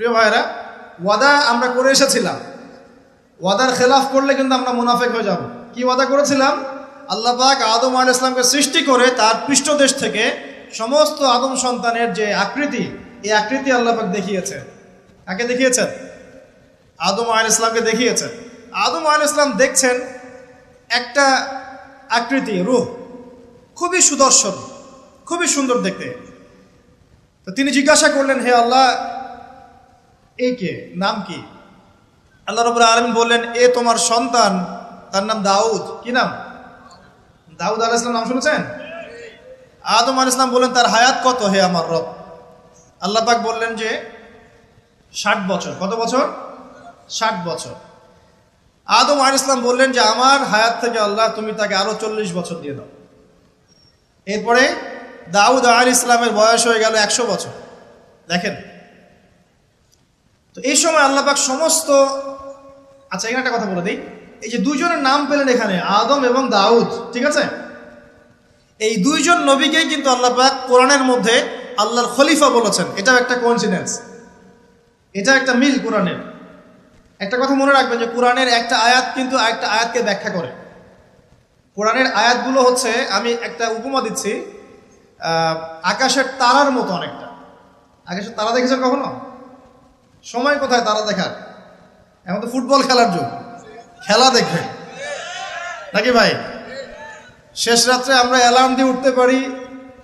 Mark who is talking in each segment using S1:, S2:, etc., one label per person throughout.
S1: প্রিয় ভাইরা, ওয়াদা আমরা করে এসেছিলাম, ওয়াদার খেলাফ করলে কিন্তু আমরা মুনাফেক হয়ে যাব। কি ওয়াদা করেছিলাম? আল্লাহ পাক আদম আলাইহিস সালামকে সৃষ্টি করে তার পৃষ্ঠদেশ থেকে সমস্ত আদম সন্তানের যে আকৃতি, এই আকৃতি আল্লাহ পাক দেখিয়েছেন। কাকে দেখিয়েছেন? আদম আলাইহিস সালামকে দেখিয়েছেন। আদম আলাইহিস সালাম দেখছেন একটা আকৃতি, রূহ, খুবই সুদর্শন, খুবই সুন্দর দেখতে। তো তিনি জিজ্ঞাসা করলেন, হে আল্লাহ, এই কে, নাম কি? আল্লাহ রাব্বুল আলামিন বললেন, এ তোমার সন্তান, তার নাম দাউদ। কি নাম? দাউদ আলাইহিস সালাম নাম শুনেছেন? আদম আলাইহিস সালাম বললেন, তার হায়াত কত হে আমার রব? আল্লাহ পাক বললেন যে 60 বছর। কত বছর? 60 বছর। আদম আলাইহিস সালাম বললেন যে আমার হায়াত থেকে আল্লাহ তুমি তাকে আরো 40 বছর দিয়ে দাও। এরপরে দাউদ আলাইহিস সালামের বয়স হয়ে গেল 100 বছর। দেখেন, তো এই সময় আল্লাহ পাক সমস্ত, আচ্ছা এখানে একটা কথা বলে দিই, এই যে দুইজনের নাম পেলেন এখানে, আদম এবং দাউদ, ঠিক আছে? এই দুইজন নবীকেই কিন্তু আল্লাহ পাক কোরআনের মধ্যে আল্লাহর খলিফা বলেছেন। এটাও একটা কোইন্সিডেন্স, এটা একটা মিল কোরআনের। একটা কথা মনে রাখবেন যে কোরআনের একটা আয়াত কিন্তু আরেকটা আয়াতকে ব্যাখ্যা করে। কোরআনের আয়াতগুলো হচ্ছে, আমি একটা উপমা দিচ্ছি, আকাশের তারার মতো অনেকটা। আকাশের তারা দেখেছেন কখনো? সময় কোথায় তারা দেখার? এখন তো ফুটবল খেলার যুগ, খেলা দেখবেন নাকি ভাই? শেষ রাত্রে আমরা অ্যালার্ম দিয়ে উঠতে পারি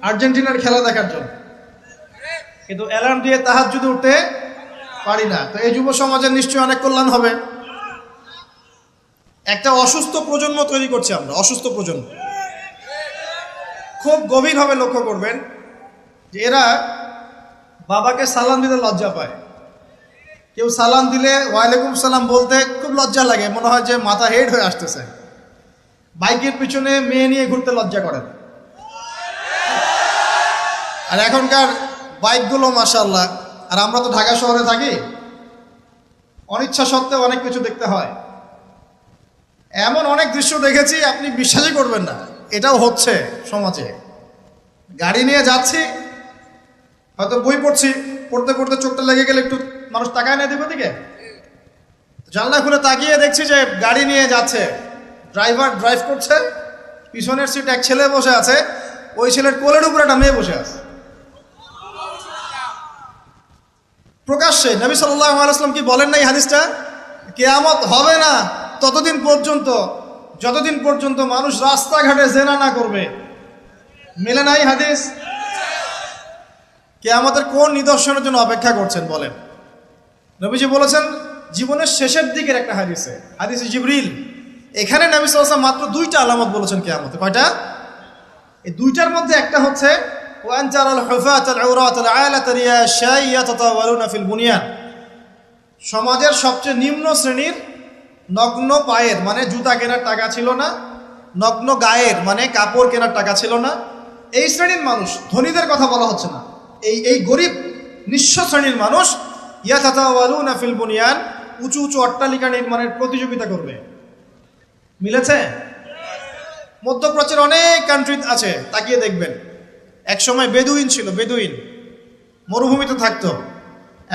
S1: আর্জেন্টিনার খেলা দেখার জন্য, কিন্তু অ্যালার্ম দিয়ে তাহাজ্জুদে উঠতে পারি না। তো এই যুব সমাজের নিশ্চয়ই অনেক কল্যাণ হবে। একটা অসুস্থ প্রজন্ম তৈরি করছি আমরা, অসুস্থ প্রজন্ম। খুব গভীরভাবে লক্ষ্য করবেন যে এরা বাবাকে সালাম দিতে লজ্জা পায়। কেউ সালাম দিলে ওয়ালাইকুম সালাম বলতে খুব লজ্জা লাগে, মনে হয় যে মাথা হেড হয়ে আসতেছে। বাইকের পিছনে মেয়ে নিয়ে ঘুরতে লজ্জা করেন। আর এখনকার বাইকগুলো মাশাআল্লাহ, আর আমরা তো ঢাকা শহরে থাকি, অনিচ্ছা সত্ত্বেও অনেক কিছু দেখতে হয়। এমন অনেক দৃশ্য দেখেছি আপনি বিশ্বাসই করবেন না, এটাও হচ্ছে সমাজে। গাড়ি নিয়ে যাচ্ছি, হয়তো বই পড়ছি, পড়তে পড়তে চোখটা লেগে গেলে একটু মানুষ তাকায় না দিকে দিকে, জানলা খুলে তাকিয়ে দেখছি যে গাড়ি নিয়ে যাচ্ছে, ড্রাইভার ড্রাইভ করছে, পিছনের সিট এক ছেলে বসে আছে, ওই ছেলের কোলের উপরে একটা মেয়ে বসে আছে। প্রকাশ্যে নবী সাল্লাল্লাহু আলাইহি ওয়াসাল্লাম কি বলেন না এই হাদিসটা? কিয়ামত হবে না ততদিন পর্যন্ত যতদিন পর্যন্ত মানুষ রাস্তাঘাটে জেনা না করবে। মেলে নাই হাদিস? কিয়ামতের কোন নিদর্শনের জন্য অপেক্ষা করছেন বলেন? নবীজি বলেছেন জীবনের শেষের দিকের একটা হাদিসে, হাদিসে জিবরিল, এখানে নবী সাল্লাল্লাহু আলাইহি ওয়াসাল্লাম মাত্র 2টা আলামত বলেছেন কিয়ামতে। কয়টা? এই 2টার মধ্যে একটা হচ্ছে ওয়ান তারাল হুফাতাল আওরাতাল আলাতা রিয়াশাই ইয়াতাতাওয়ালুনা ফিল বুনিয়ান। সমাজের সবচেয়ে নিম্ন শ্রেণীর নগ্ন পায়ের, মানে জুতা কেনার টাকা ছিল না, নগ্ন গায়ের মানে কাপড় কেনার টাকা ছিল না, এই শ্রেণীর মানুষ, ধনীদের কথা বলা হচ্ছে না, এই গরিব নিঃস্ব শ্রেণীর মানুষ ইয়াতাতাওয়ালুনা ফিল বুনিয়ান, উঁচু উঁচু অট্টালিকা নির্মাণের প্রতিযোগিতা করবে। মিলেছে? মধ্যপ্রাচ্যের অনেক কান্ট্রি আছে, তাকিয়ে দেখবেন। এক সময় বেদুইন ছিল, বেদুইন মরুভূমিতে থাকতো।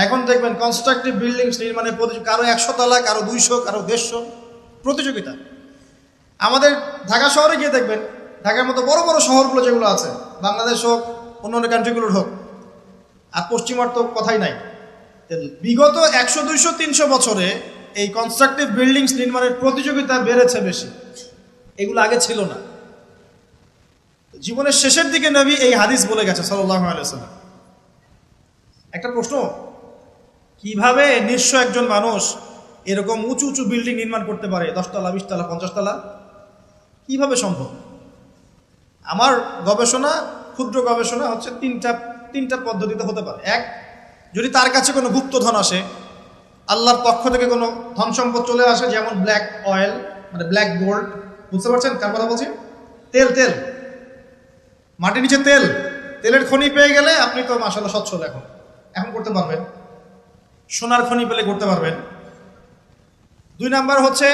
S1: এখন দেখবেন কনস্ট্রাকটিভ বিল্ডিংস নির্মাণে কারো 100 তলা, কারো 200, কারো 150 প্রতিযোগিতা। আমাদের ঢাকা শহরে গিয়ে দেখবেন, ঢাকার মতো বড় বড় শহরগুলো যেগুলো আছে, বাংলাদেশ হোক অন্য কান্ট্রিগুলোর হোক, আর পশ্চিমার তো কথাই নাই, বিগত 100, 200, 300 বছরে এই কনস্ট্রাকটিভ বিল্ডিংস নির্মাণের প্রতিযোগিতা বেড়েছে বেশি, এগুলো আগে ছিল না। জীবনের শেষের দিকে নবী এই হাদিস বলে গেছে সাল্লাল্লাহু আলাইহি ওয়াসাল্লাম। একটা প্রশ্ন, কিভাবে নিঃস্ব একজন মানুষ এরকম উঁচু উঁচু বিল্ডিং নির্মাণ করতে পারে? 10 তলা, 20 তলা, 50 তলা, কিভাবে সম্ভব? আমার গবেষণা, ক্ষুদ্র গবেষণা হচ্ছে তিনটা পদ্ধতিতে হতে পারে। এক, যদি তার কাছে কোনো গুপ্তধন আসে, আল্লাহর পক্ষ থেকে কোনো ধন সম্পদ চলে আসে, যেমন ব্ল্যাক অয়েল, মানে ব্ল্যাক গোল্ড, বুঝতে পারছেন কার কথা বলছি? তেল, মাটির নিচে তেলের খনি পেয়ে গেলে আপনি তো মাশাআল্লাহ সচ্ছল এখন করতে পারবেন। সোনার খনি পেলে করতে পারবেন। 2 নাম্বার হচ্ছে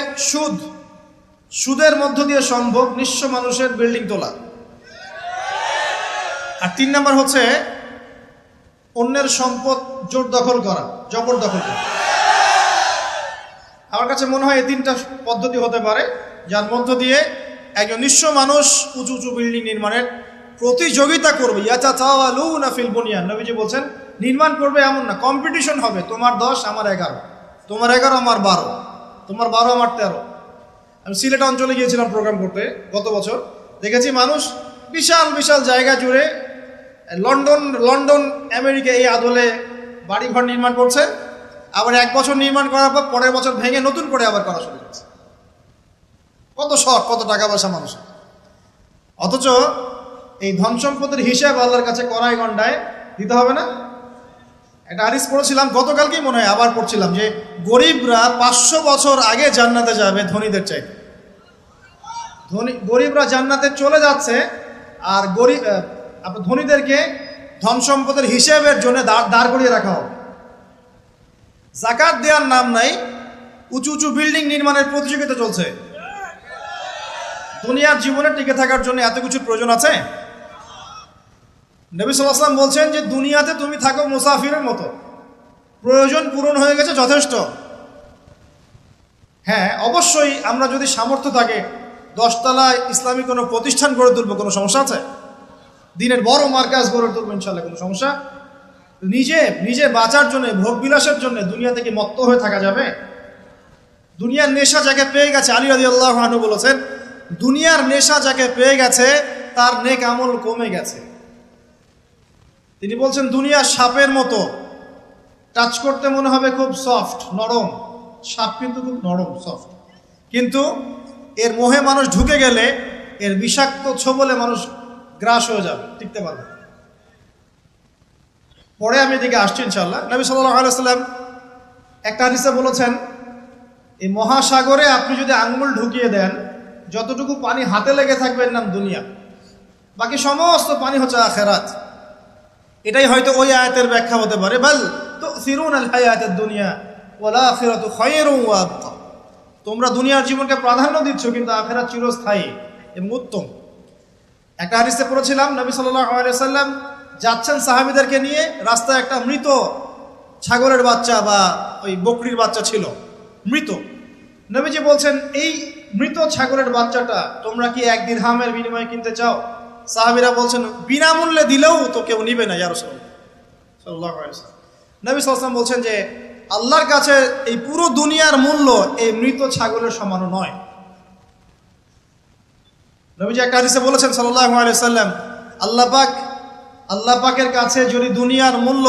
S1: সুদের মধ্য দিয়ে সম্ভব নিঃস্ব মানুষের বিল্ডিং তোলা। আর 3 নাম্বার হচ্ছে অন্যের সম্পদ জোর দখল করা, জবরদখল করা। আমার কাছে মনে হয় এই তিনটা পদ্ধতি হতে পারে, যার মধ্য দিয়ে একজন নিঃস্ব মানুষ উঁচু উঁচু বিল্ডিং নির্মাণের প্রতিযোগিতা করবে। ইয়াতাতাওয়ালুনা ফিল বুনিয়ান, নবীজি বলছেন নির্মাণ করবে এমন না, কম্পিটিশন হবে, তোমার 10 আমার 11, তোমার 11 আমার 12, তোমার 12 আমার 13। আমি সিলেট অঞ্চলে গিয়েছিলাম প্রোগ্রাম করতে গত বছর, দেখেছি মানুষ বিশাল বিশাল জায়গা জুড়ে লন্ডন আমেরিকা এই আদলে বাড়িঘর নির্মাণ করছে, আবার 1 বছর নির্মাণ করার পর পরের বছর ভেঙে নতুন করে আবার করা শুরু করছে। কত শখ, কত টাকা পয়সা মানুষের। অথচ এই ধন সম্পদের হিসাব আল্লাহর কাছে কড়াই গন্ডায় দিতে হবে না? একটা হাদিস পড়েছিলাম গতকালকেই, মনে হয় আবার পড়ছিলাম, যে গরিবরা 500 বছর আগে জান্নাতে যাবে ধনীদের চাইতে। গরিবরা জান্নাতে চলে যাচ্ছে, আর ধনীদেরকে ধন সম্পদের হিসেবের জন্য দাঁড় করিয়ে রাখা হবে। যাকাত দেওয়ার নাম নাই, উঁচু উঁচু বিল্ডিং নির্মাণের প্রতিযোগিতা চলছে। দুনিয়ার জীবনে টিকে থাকার জন্য এত কিছুর প্রয়োজন আছে? নবী সাল্লাল্লাহু আলাইহি ওয়াসাল্লাম বলছেন যে দুনিয়াতে তুমি থাকো মুসাফিরের মতো, প্রয়োজন পূরণ হয়ে গেছে, যথেষ্ট। হ্যাঁ, অবশ্যই আমরা যদি সামর্থ্য থাকে 10 তলায় ইসলামী কোনো প্রতিষ্ঠান গড়ে তুলবো, কোনো সমস্যা আছে? দিনের বড় মার্কাজ গড়ে তুলবো, ইনশাআল্লাহ, কোনো সমস্যা? নিজে বাঁচার জন্য, ভোগ বিলাসের জন্য দুনিয়া থেকে মত্ত হয়ে থাকা যাবে? দুনিয়ার নেশা যাকে পেয়ে গেছে, আলী রাদিয়াল্লাহু আনহু বলেছেন, দুনিয়ার নেশা যাকে পেয়ে গেছে তার নেক আমল কমে গেছে। তিনি বলছেন দুনিয়া সাপের মতো, টাচ করতে মনে হবে খুব সফট, নরম। সাপ কিন্তু খুব নরম, সফট, কিন্তু এর মোহে মানুষ ঢুকে গেলে এর বিষাক্ত ছোবলে মানুষ গ্রাস হয়ে যাবে, টিকতে পারবে। পরে আমি এদিকে আসছি ইনশাআল্লাহ। নবী সাল্লাল্লাহু আলাইহি ওয়াসাল্লাম একটা হাদিসে বলেছেন, এই মহাসাগরে আপনি যদি আঙ্গুল ঢুকিয়ে দেন, যতটুকু পানি হাতে লেগে থাকবে এর নাম দুনিয়া, বাকি সমস্ত পানি হচ্ছে আখিরাত। এটাই হয়তো ওই আয়াতের ব্যাখ্যা হতে পারে, বাল তুসিরুনাল হায়াতাদ দুনিয়া ওয়াল আখিরাতু খায়রুন ওয়া আবকা। তোমরা দুনিয়ার জীবনকে প্রাধান্য দিচ্ছ, কিন্তু আখিরাত চিরস্থায়ী এবং উত্তম। একটা হাদিসে পড়েছিলাম, নবী সাল্লাল্লাহু আলাইহি ওয়াসাল্লাম যাচ্ছেন সাহাবীদেরকে নিয়ে, রাস্তায় একটা মৃত ছাগলের বাচ্চা বা ওই বকরির বাচ্চা ছিল, মৃত। নবীজি বলছেন, এই মৃত ছাগলের বাচ্চাটা তোমরা কি 1 দিরহামের বিনিময়ে কিনতে চাও? সাহাবীরা বলছেন, বিনামূল্যে দিলেও তো কেউ নিবে না, ইয়া রাসূলুল্লাহ সাল্লাল্লাহু আলাইহি ওয়াসাল্লাম। নবী সাল্লাল্লাহু আলাইহি ওয়াসাল্লাম বলছেন যে আল্লাহর কাছে এই পুরো দুনিয়ার মূল্য এই মৃত ছাগলের সমানও নয়। নবীজি একটা হাদিসে বলেছেন সাল্লাল্লাহু আলাইহি ওয়াসাল্লাম, আল্লাহ পাকের কাছে যদি দুনিয়ার মূল্য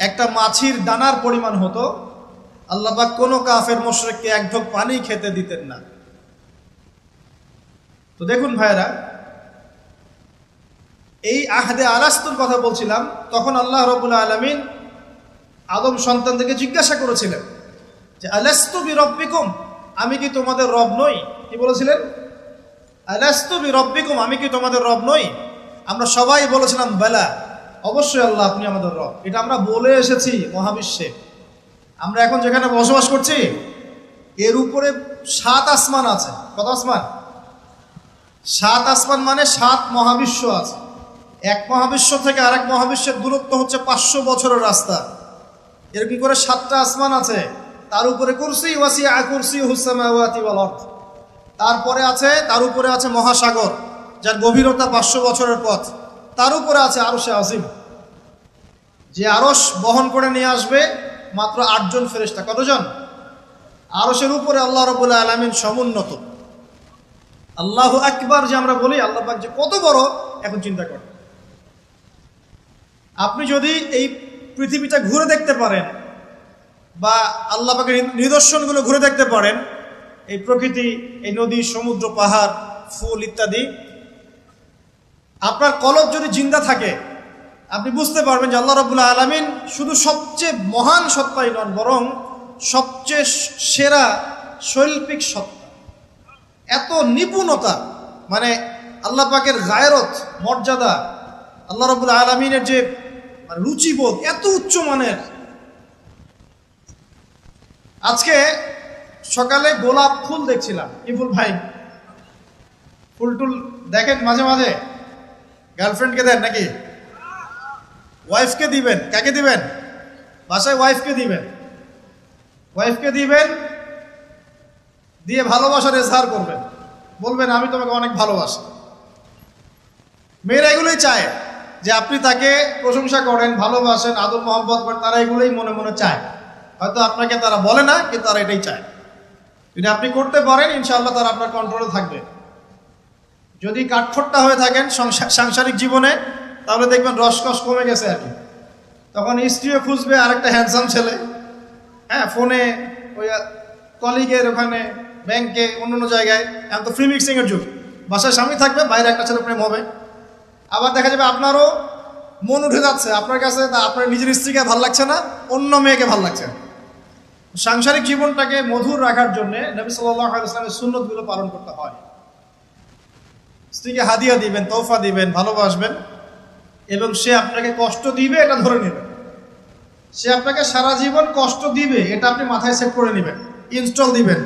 S1: একটা মাছির দানার পরিমাণ হতো, আল্লাহ পাক কোনো কাফের মুশরিককে 1 ঢোক পানি খেতে দিতেন না। তো দেখুন ভাইরা, এই আহদে আলাস্তুর কথা বলছিলাম, তখন আল্লাহ রাব্বুল আলামিন আদম সন্তানদেরকে জিজ্ঞাসা করেছিলেন যে আলাস্তু বিরব্বিকুম, আমি কি তোমাদের রব নই? কি বলেছিলেন? আলাস্তু বিরব্বিকুম, আমি কি তোমাদের রব নই? আমরা সবাই বলেছিলাম বেলা, অবশ্যই আল্লাহ আপনি আমাদের রব। এটা আমরা বলে এসেছি মহাবিশ্বে। আমরা এখন যেখানে বসবাস করছি এর উপরে 7 আসমান আছে। কত আসমান? 7 আসমান মানে 7 মহাবিশ্ব আছে। এক মহাবিশ্ব থেকে আরেক মহাবিশ্বের দূরত্ব হচ্ছে 500 বছরের রাস্তা। এরকম করে 7টা আসমান আছে। তার উপরে কুরসি, ওয়াসিআ কুরসিয়ুহুস সামাওয়াতি ওয়াল আরদ। তার উপরে আছে মহাসাগর, যার গভীরতা 500 বছরের পথ। তার উপরে আছে আরশে আজিম, যে আরশ বহন করে নিয়ে আসবে মাত্র 8 জন ফেরেশতা। কতজন? আরশের উপরে আল্লাহ রাব্বুল আলামিন সমুন্নত। আল্লাহু আকবার যে আমরা বলি, আল্লাহ পাক যে কত বড়, এখন চিন্তা করেন। আপনি যদি এই পৃথিবীটা ঘুরে দেখতে পারেন, বা আল্লাহ পাকের নিদর্শনগুলো ঘুরে দেখতে পারেন, এই প্রকৃতি, এই নদী, সমুদ্র, পাহাড়, ফুল ইত্যাদি, আপনার কলব যদি জিন্দা থাকে, আপনি বুঝতে পারবেন যে আল্লাহ রাব্বুল আলামিন শুধু সবচেয়ে মহান সত্তাই নন, বরং সবচেয়ে সেরা শৈল্পিক সত্তা। এত নিপুণতা, মানে আল্লাহ পাকের গায়রত, মর্যাদা, আল্লাহ রাব্বুল আলামিনের যে রুচিবোধ এত উচ্চ মানের। আজকে সকালে গোলাপ ফুল দেখছিলাম। কি ফুল ভাই? ফুল টুল দেখেন মাঝে মাঝে? গার্লফ্রেন্ডকে দেন নাকি? ওয়াইফকে দিবেন। কাকে দিবেন? বাসায় ওয়াইফকে দিবেন। ওয়াইফকে দিবেন, দিয়ে ভালোবাসার এজহার করবেন, বলবেন আমি তোমাকে অনেক ভালোবাসি। মেয়েরা এগুলোই চায় যে আপনি তাকে প্রশংসা করেন, ভালোবাসেন, আদর মহব্বত করেন। তারা এগুলোই মনে মনে চায়। হয়তো আপনাকে তারা বলে না, কিন্তু তারা এটাই চায়। যদি আপনি করতে পারেন, ইনশাআল্লাহ তারা আপনার কন্ট্রোলে থাকবে। যদি কাঠখোট্টা হয়ে থাকেন সাংসারিক জীবনে, তাহলে দেখবেন রসকস কমে গেছে আর কি। তখন স্ত্রীও খুঁজবে আরেকটা হ্যান্ডসাম ছেলে, হ্যাঁ, ফোনে, ওই কলিগের ওখানে, ব্যাংকে, অন্য জায়গায়। এখন তো ফ্রি মিক্সিংয়ের যুগ। বাসায় স্বামী থাকবে, বাইরে একটা ছেলে প্রেম হবে। আবার দেখা যাবে আপনারও মন উঠে যাচ্ছে, আপনার কাছে আপনার নিজের স্ত্রীকে ভাল লাগছে না, অন্য মেয়েকে ভাল লাগছে। সাংসারিক জীবনটাকে মধুর রাখার জন্য নবী সাল্লাল্লাহু আলাইহি ওয়াসাল্লামের সুন্নতগুলো পালন করতে হয়। স্ত্রীকে হাদিয়া দিবেন, তোহফা দিবেন, ভালোবাসবেন, এবং সে আপনাকে কষ্ট দিবে এটা ধরে নেবেন। সে আপনাকে সারা জীবন কষ্ট দিবে এটা আপনি মাথায় সেট করে নেবেন। ইনস্টল দিবেন,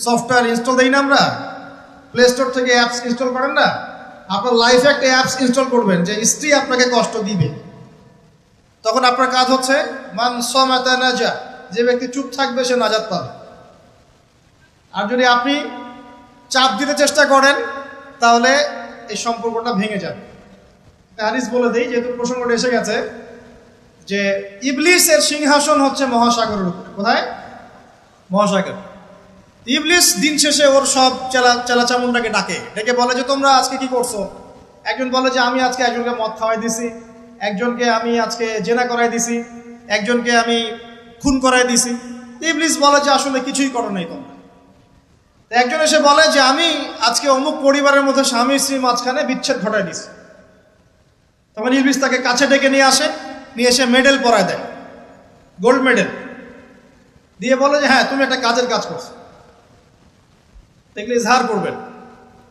S1: সফটওয়্যার ইনস্টল দেই না আমরা, প্লে স্টোর থেকে অ্যাপস ইনস্টল করেন না, আপনার লাইফে একটা অ্যাপস ইনস্টল করবেন যে স্ত্রী আপনাকে কষ্ট দিবে। তখন আপনার কাজ হচ্ছে মান সামাতা নাজা, যে ব্যক্তি চুপ থাকবে সে নাজাত পাবে। আর যদি আপনি চাপ দিতে চেষ্টা করেন, তাহলে এই সম্পর্কটা ভেঙে যাবে। হাদিস বলে দেই, যেহেতু প্রসঙ্গটা এসে গেছে, যে ইবলিসের সিংহাসন হচ্ছে মহাসাগরের উপরে। কোথায়? মহাসাগর। ইবলিস দিন শেষে ওর সব চেলাচামুন্ডাকে ডেকে বলে যে তোমরা আজকে কি করছো? একজন বলে যে আমি আজকে একজনকে মদ খাওয়াই দিছি, একজনকে আমি আজকে জেনা করাই দিছি, একজনকে আমি খুন করাই দিছি। ইবলিস বলে যে আসলে কিছুই করো নাই তোমরা। একজন এসে বলে যে আমি আজকে অমুক পরিবারের মধ্যে স্বামী স্ত্রী মাঝখানে বিচ্ছেদ ঘটাই দিছি। তখন ইবলিস তাকে কাছে ডেকে নিয়ে এসে মেডেল পরায় দেয়, গোল্ড মেডেল দিয়ে বলে যে হ্যাঁ তুমি একটা কাজের কাজ করছো। দেখলে ইজহার করবেন,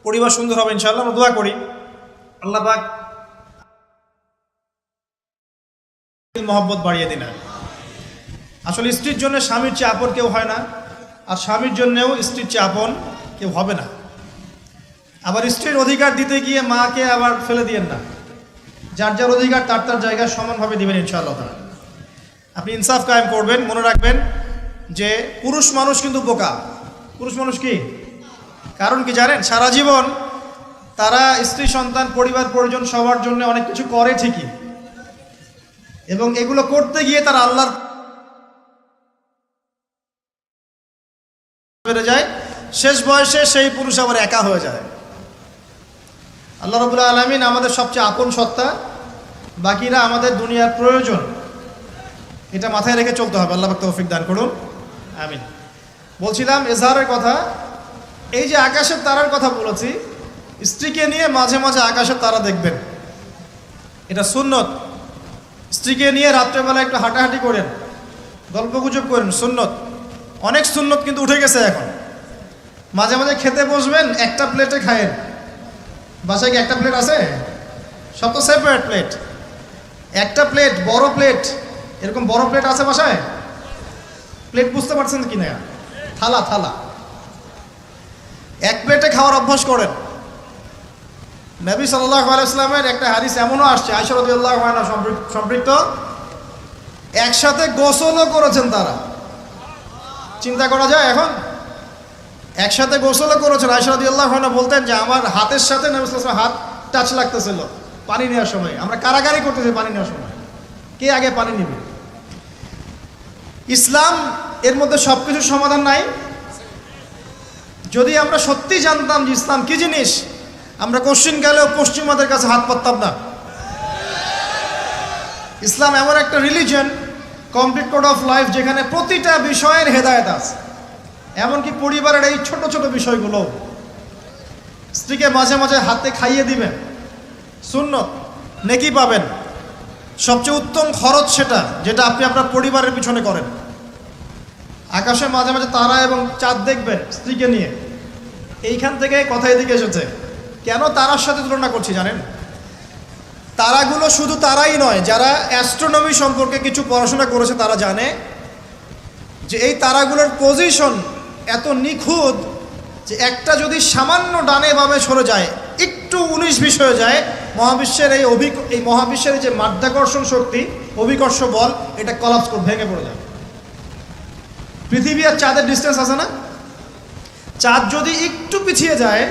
S1: পরিবার সুন্দর হবে ইনশাআল্লাহ। আমরা দোয়া করি আল্লাহ পাক মহব্বত বাড়িয়ে দিন। আসলে স্ত্রীর জন্য স্বামীর চেয়ে আপন কেউ হয় না, আর স্বামীর জন্যেও স্ত্রীর চেয়ে আপন কেউ হবে না। আবার স্ত্রীর অধিকার দিতে গিয়ে মাকে আবার ফেলে দিয়েন না। যার যার অধিকার তার তার জায়গায় সমানভাবে দিবেন ইনশাআল্লাহ তাআলা। আপনি ইনসাফ কায়েম করবেন। মনে রাখবেন যে পুরুষ মানুষ কিন্তু বোকা। পুরুষ মানুষ কি কারণ কি জানেন? সারা জীবন তারা স্ত্রী সন্তান পরিবার পরিজন সবার জন্য অনেক কিছু করে ঠিকই, এবং এগুলো করতে গিয়ে তারা আল্লাহর বেড়ে যায়। শেষ বয়সে সেই পুরুষ আবার একা হয়ে যায়। আল্লাহ রাব্বুল আলামিন আমাদের সবচেয়ে আপন সত্তা, বাকিরা আমাদের দুনিয়ার প্রয়োজন। এটা মাথায় রেখে চলতে হবে। আল্লাহ পাক তৌফিক দান করুন, আমিন। বলছিলাম এজহারের কথা। এই যে আকাশের তারার কথা বলেছি, স্ত্রীকে নিয়ে মাঝে মাঝে আকাশের তারা দেখবেন, এটা সুন্নত। স্ত্রীকে নিয়ে রাত্রেবেলা একটু হাঁটাহাঁটি করেন, গল্পগুজব করেন, সুন্নত। অনেক সুন্নত কিন্তু উঠে গেছে এখন। মাঝে মাঝে খেতে বসবেন, একটা প্লেটে খায়েন। বাসায় কি একটা প্লেট আছে? সব তো সেপারেট প্লেট। একটা প্লেট, বড় প্লেট, এরকম বড় প্লেট আছে বাসায়? প্লেট বুঝতে পারছেন কি না? থালা। এক প্লেটে খাওয়ার অভ্যাস করেন। নবী সাল্লাল্লাহু আলাইহি ওয়াসাল্লামের একটা হাদিস এমনও আসছে, আয়েশা রাদিয়াল্লাহু আনহা সম্পৃক্ত, একসাথে গোসলও করেছেন তারা। চিন্তা করা যায় এখন? একসাথে গোসলও করেছেন। আয়েশা রাদিয়াল্লাহু আনহা বলতেন যে আমার হাতের সাথে নবী সাল্লাল্লাহু আলাইহি ওয়াসাল্লামের হাত টাচ লাগতেছিল পানি নেওয়ার সময়। আমরা কারাগারি করতেছি পানি নেওয়ার সময়, কে আগে পানি নেবে? ইসলাম এর মধ্যে সব কিছুর সমাধান নাই। যদি আমরা সত্যি জানতাম যে ইসলাম কি জিনিস, আমরা কোশ্চিন গেলেও পশ্চিমাদের কাছে হাত পাততাম না। ইসলাম এমন একটা religion, complete code of life, যেখানে প্রতিটা বিষয়ের হেদায়েত আছে, এমনকি পরিবারের এই ছোট ছোট বিষয়গুলো। স্ত্রীকে মাঝে মাঝে হাতে খাইয়ে দিবেন, সুন্নত, নেকি পাবেন। সবচেয়ে উত্তম খরচ সেটা, যেটা আপনি আপনার পরিবারের পিছনে করেন। আকাশে মাঝে মাঝে তারা এবং চাঁদ দেখবেন স্ত্রীকে নিয়ে। এইখান থেকে কথা এদিকে এসেছে। কেন তারার সাথে তুলনা করছি জানেন? তারাগুলো শুধু তারাই নয়, যারা অ্যাস্ট্রোনমি সম্পর্কে কিছু পড়াশোনা করেছে তারা জানে যে এই তারাগুলোর পজিশন এত নিখুঁত যে একটা যদি সামান্য ডানে বামে সরে যায়, একটু 19-20 হয়ে যায়, মহাবিশ্বের এই মহাবিশ্বের যে মাধ্যাকর্ষণ শক্তি, অভিকর্ষ বল, এটা কলাপস করে ভেঙে পড়ে যাবে। পৃথিবী আর চাঁদের ডিস্টেন্স আছে না? চাঁদ যদি একটু পিছিয়ে যায়,